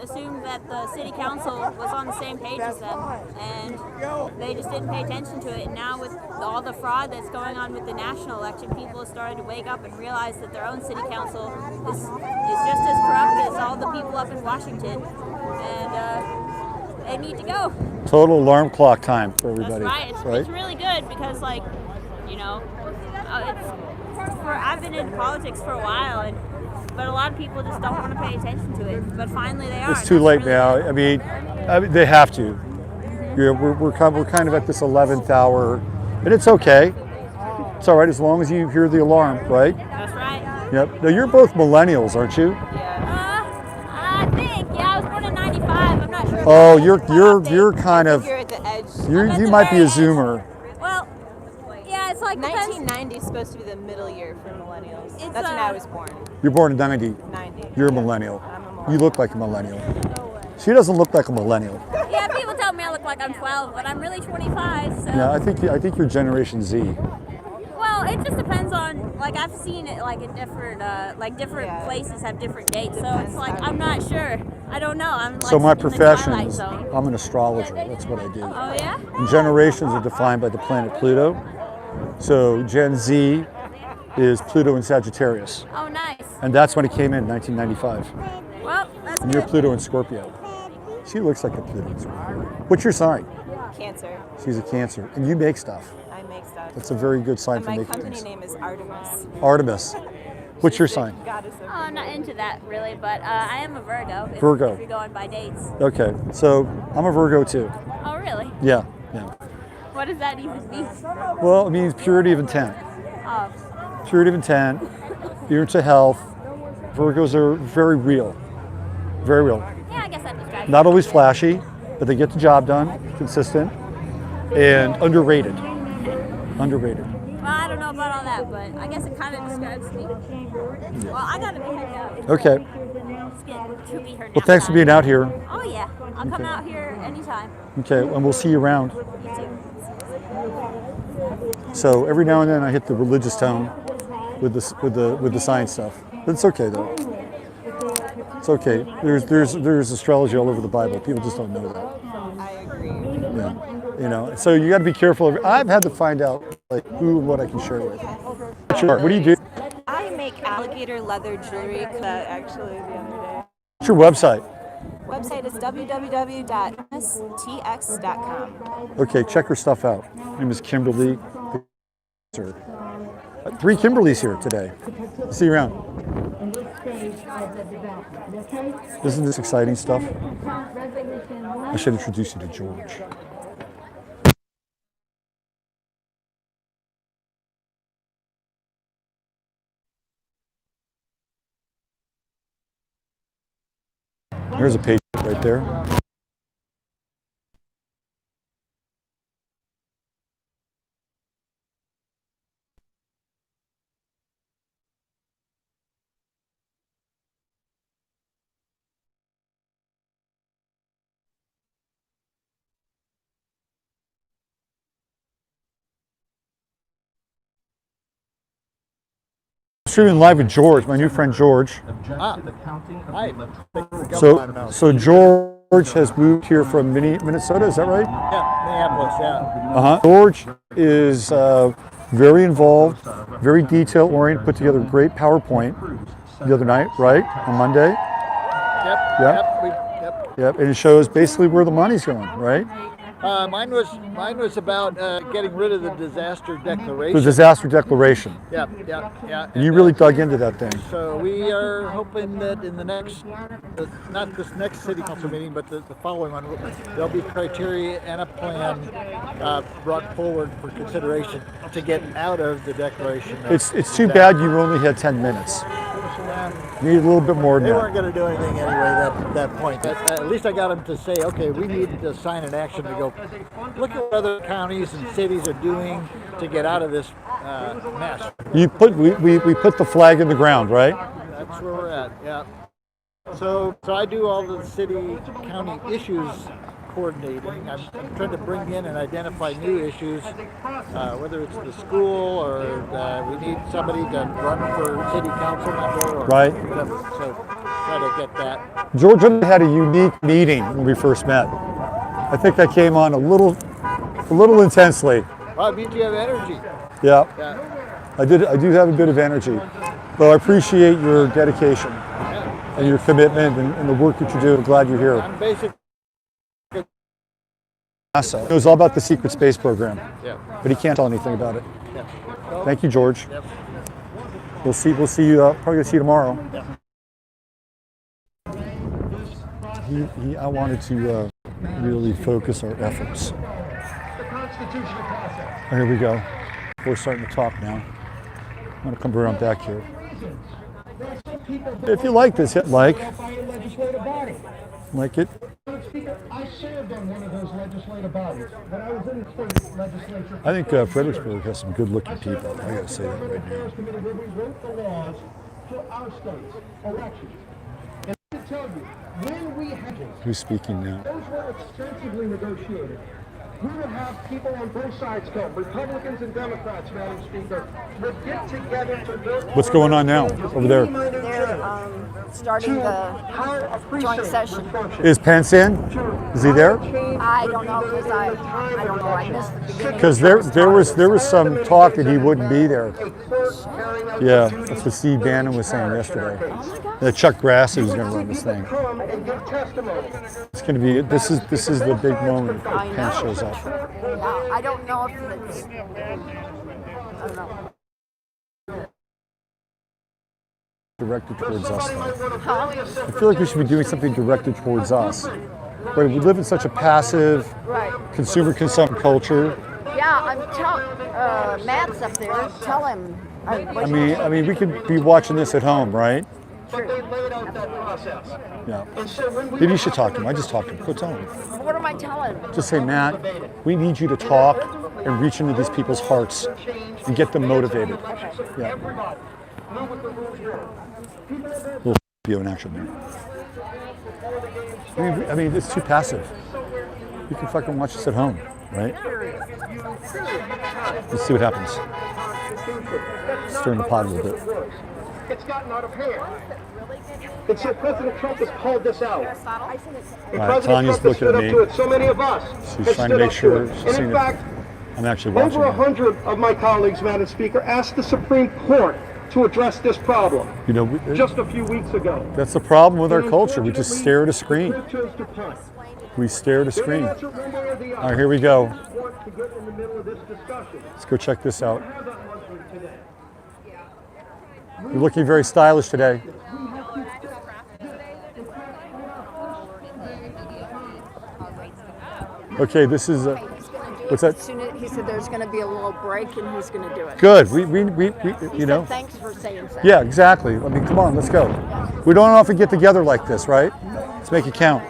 assumed that the city council was on the same page as them, and they just didn't pay attention to it. And now with all the fraud that's going on with the national election, people have started to wake up and realize that their own city council is just as corrupt as all the people up in Washington, and they need to go. Total alarm clock time for everybody. That's right. It's really good because, I've been in politics for a while, but a lot of people just don't want to pay attention to it. But finally, they are. It's too late now. I mean, they have to. We're kind of at this 11th hour, and it's okay. It's all right as long as you hear the alarm, right? That's right. Yep. Now you're both millennials, aren't you? I think. Yeah, I was born in '95. I'm not sure. Oh, you're kind of. You're at the edge. You might be a Zoomer. Well, 1990 is supposed to be the middle year for millennials. That's when I was born. You're born in 90. 90. You're a millennial. You look like a millennial. She doesn't look like a millennial. Yeah, people tell me I look like I'm 12, but I'm really 25. So. Yeah, I think you're Generation Z. Well, it just depends on, like, I've seen it like in different places have different dates, so it's like I'm not sure. I don't know. I'm like So my in the profession twilight is zone. I'm an astrologer. That's what I do. Oh yeah. And generations are defined by the planet Pluto. So Gen Z is Pluto in Sagittarius. Oh nice. And that's when it came in 1995. Well, that's And you're good. Pluto in Scorpio. She looks like a Pluto in Scorpio. What's your sign? Cancer. She's a Cancer. And you make stuff. I make stuff. That's a very good sign And for my making company things. name is Artemis. Artemis. What's your sign? Goddess of Oh, I'm not into that really, but I am a Virgo. Virgo. If you're going by dates. Okay, so I'm a Virgo too. Oh really? Yeah. What does that even mean? Well, it means purity of intent. Oh. Purity of intent. You're into health. Virgos are very real. Very real. Yeah, I guess that describes Not it. always flashy, but they get the job done, consistent, and underrated. Underrated. Well, I don't know about all that, but I guess it kind of describes me. Well, I gotta be heading out. Okay. It's getting to be heard Well, thanks for outside. being out here. Oh yeah, I'll come Okay. out here anytime. Okay, and we'll see you around. You too. So every now and then I hit the religious tone with the science stuff. But it's okay though. It's okay. There's astrology all over the Bible. People just don't know that. I agree. Yeah. You know, so you got to be careful. I've had to find out like who and what I can share with. Sure. What do you do? I make alligator leather jewelry. That actually the other day. What's your website? Website is www.mstx.com. Okay, check her stuff out. Her name is Kimberly. 3 Kimberlys here today. See you around. Isn't this exciting stuff? I should introduce you to George. There's a page right there. Streaming live with George, my new friend George. Hi. So George has moved here from Minnesota, is that right? Yeah, Minneapolis, yeah. Uh-huh. George is very involved, very detail oriented, put together a great PowerPoint the other night, right? On Monday. Yep. And it shows basically where the money's going, right? Mine was about getting rid of the disaster declaration. The disaster declaration. Yeah. And you really dug into that thing. So we are hoping that in the next, not this next city council meeting, but the following one, there'll be criteria and a plan brought forward for consideration to get out of the declaration. It's too bad you only had 10 minutes. You need a little bit more than They that. weren't going to do anything anyway at that point. At least I got them to say, okay, we need to sign an action to go look at what other counties and cities are doing to get out of this mess. We put the flag in the ground, right? That's where we're at, yeah. So I do all the city county issues coordinating. I'm trying to bring in and identify new issues, whether it's the school or we need somebody to run for city council member or Right. whatever. So try to get that. George and I had a unique meeting when we first met. I think I came on a little intensely. Well, it means you have energy. Yeah. Yeah. I do have a bit of energy. But I appreciate your dedication and your commitment and the work that you do. I'm glad you're here. I'm basically NASA. It was all about the secret space program. Yeah. But he can't tell anything about it. Yeah. Thank you, George. Yep. We'll see you probably gonna see you tomorrow. I wanted to really focus our efforts. Here we go. We're starting to talk now. I'm gonna come around back here. If you like this, hit like. Like it. I served on one of those legislative bodies when I was in the state legislature. I think Fredericksburg has some good-looking people. I gotta say that right now. Committee where we wrote the laws for our state's elections. And I can tell you, when we had Who's speaking now? those were extensively negotiated. We would have people on both sides come, Republicans and Democrats, Madam Speaker, would get together to work. What's going on now over there? They're starting the joint session. Is Pence in? Is he there? I don't know because I don't know. I missed the beginning. Because there was some talk that he wouldn't be there. Yeah, that's what Steve Bannon was saying yesterday. That Chuck Grassley was going to run this thing. It's going to be. This is the big moment if Pence shows up. Yeah, I don't know if it's. I don't know. Directed towards us, though. Huh? I feel like we should be doing something directed towards us. Right, we live in such a passive, consumer consumption culture. Yeah, I'm telling Matt's up there. Tell him. I mean, we could be watching this at home, right? But they laid out that process. Yeah. And so when we Maybe you should talk to him. I just talked to him. Go tell him. What am I telling him? Just say, Matt, we need you to talk and reach into these people's hearts and get them motivated. Yeah. Little you in action there. I mean, it's too passive. You can fucking watch this at home, right? Let's see what happens. Stir in the pot a little bit. It's gotten out of hand. And so President Trump has called this out. And President Tanya's Trump has stood up looking to at it. So many of us She's have trying to stood make up sure to it. she's And seeing in it. fact, I'm actually watching over it. 100 of my colleagues, Madam Speaker, asked the Supreme Court to address this problem. You know, just a few weeks ago. That's the problem with our culture. We just stare at a screen. We stare at a screen. All right, here we go. Let's go check this out. You're looking very stylish today. Okay, this is what's that? He said there's going to be a little break and he's going to do it. Good. We He you know. said, thanks for saying so. Yeah, exactly. I mean, come on, let's go. We don't often get together like this, right? Let's make it count.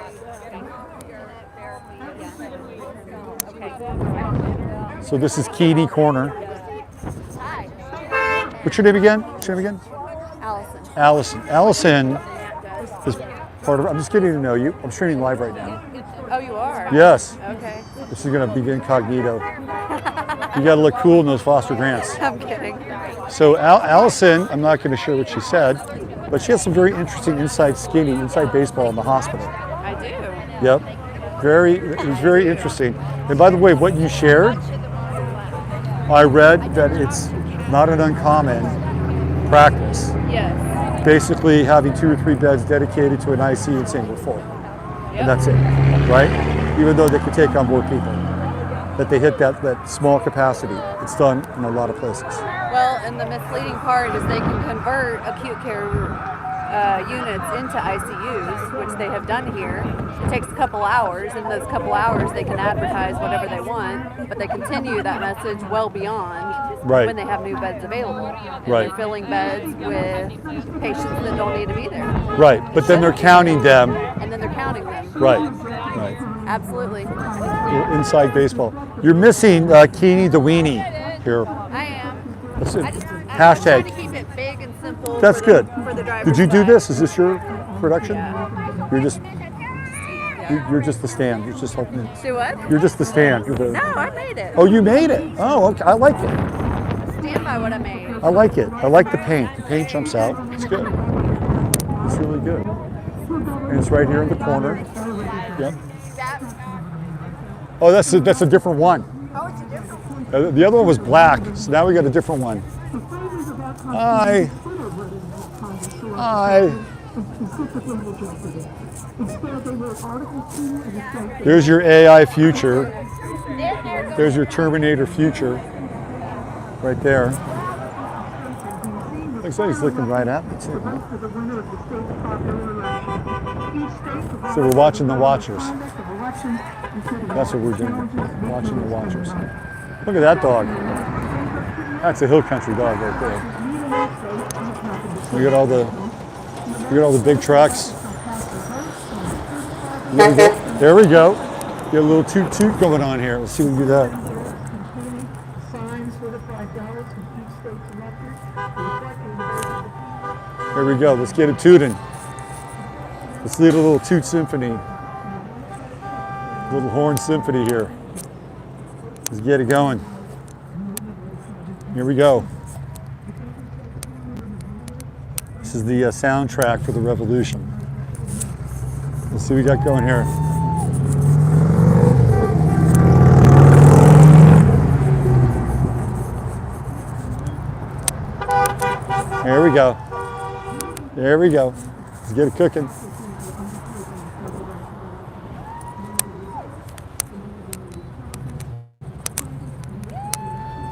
So this is Keeney Corner. What's your name again? Allison. Allison is part of. I'm just getting to know you. I'm streaming live right now. Oh, you are? Yes. Okay. This is going to be incognito. You got to look cool in those Foster Grants. I'm kidding. So Allison, I'm not going to share what she said, but she has some very interesting inside baseball in the hospital. I do. Yep. It was very interesting. And by the way, what you shared, I read that it's not an uncommon practice. Yes. Basically having 2 or 3 beds dedicated to an IC and saying we're full. Yep. And that's it, right? Even though they could take on more people. That they hit that small capacity. It's done in a lot of places. Well, and the misleading part is they can convert acute care units into ICUs, which they have done here. It takes a couple hours. In those couple hours, they can advertise whatever they want, but they continue that message well beyond when they have new beds available. And they're filling beds with patients that don't need to be there. Right, but then they're counting them. And then they're counting them. Right. Absolutely. Inside baseball. You're missing Keeney the Weenie here. I am. That's it. I Hashtag. try to keep it big and simple. That's good. For the driver's Did you do side. this? Is this your production? Yeah. You're just you're just the stand. You're just helping. Do what? You're just the stand. You're the, No, I made it. Oh, you made it. Oh, okay. I like it. Stand by what I made. I like it. I like the paint. The paint jumps out. It's good. It's really good. And it's right here in the corner. Yep. Oh, that's a different one. Oh, it's a different one. The other one was black, so now we got a different one. Hi. There's your AI future. There's your Terminator future. Right there. Looks like he's looking right at me too. Huh? So we're watching the watchers. That's what we're doing. Watching the watchers. Look at that dog. That's a hill country dog right there. We got all the big trucks. There we go. Get a little toot toot going on here. Let's see if we can do that. There we go. Let's get it tooting. Let's lead a little toot symphony. Little horn symphony here. Let's get it going. Here we go. This is the soundtrack for the revolution. Let's see what we got going here. There we go. There we go. Let's get it cooking.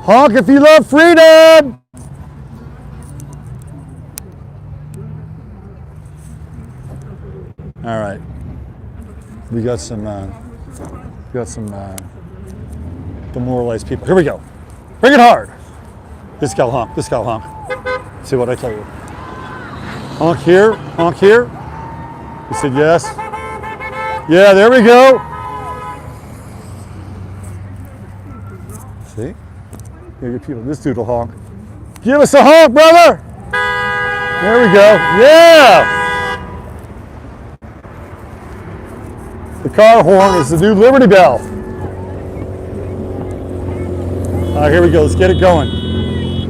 Honk if you love freedom! All right. We got some demoralized people. Here we go. Bring it hard. This guy honk. This guy honk. See what I tell you. Honk here. Honk here. He said yes. Yeah, there we go. See? Here you people. This dude will honk. Give us a honk, brother. There we go. Yeah. The car horn is the new Liberty Bell. All right, here we go. Let's get it going.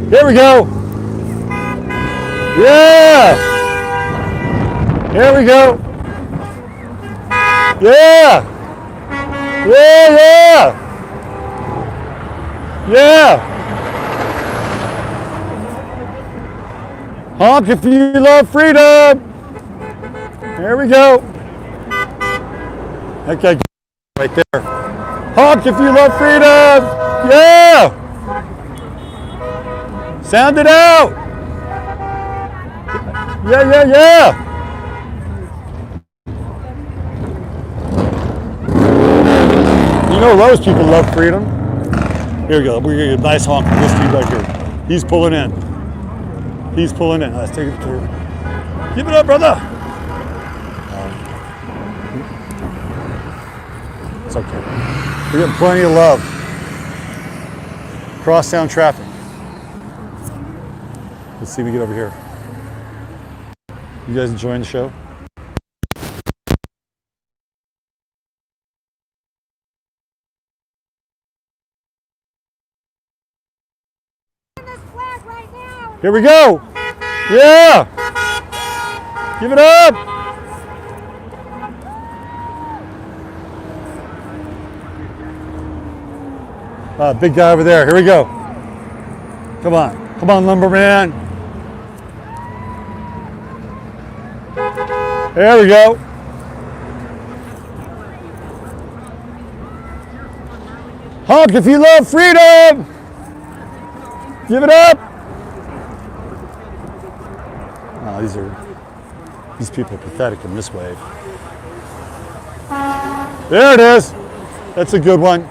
Here we go. Yeah. Here we go. Yeah. Yeah, yeah. Yeah. Honk if you love freedom. There we go. Okay, right there. Honk if you love freedom. Yeah. Sound it out. Yeah, yeah, yeah. You know those people love freedom. Here we go. We're gonna get a nice honk from this dude right here. He's pulling in. He's pulling in. Let's take it through. Give it up, brother. It's okay. We're getting plenty of love. Crosstown traffic. Let's see if we get over here. You guys enjoying the show? Here we go. Yeah. Give it up. Big guy over there. Here we go. Come on. Come on, lumberman. There we go. Honk if you love freedom. Give it up. Oh, these people are pathetic in this wave. There it is. That's a good one.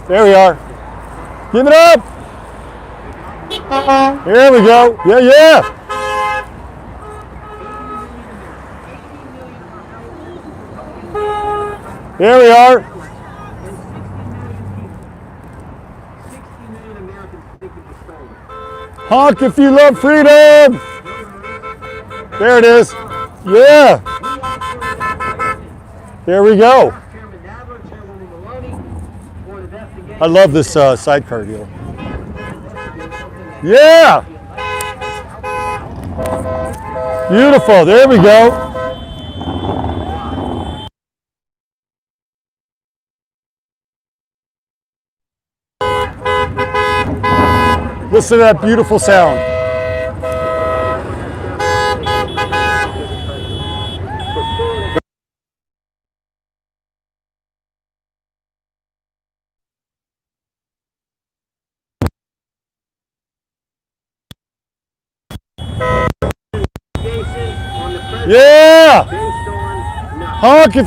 There we are. Give it up. Here we go. Yeah, yeah. There we are. Honk if you love freedom. There it is. Yeah. There we go. I love this sidecar deal. Yeah. Beautiful. There we go. Listen to that beautiful sound. Yeah! Honk if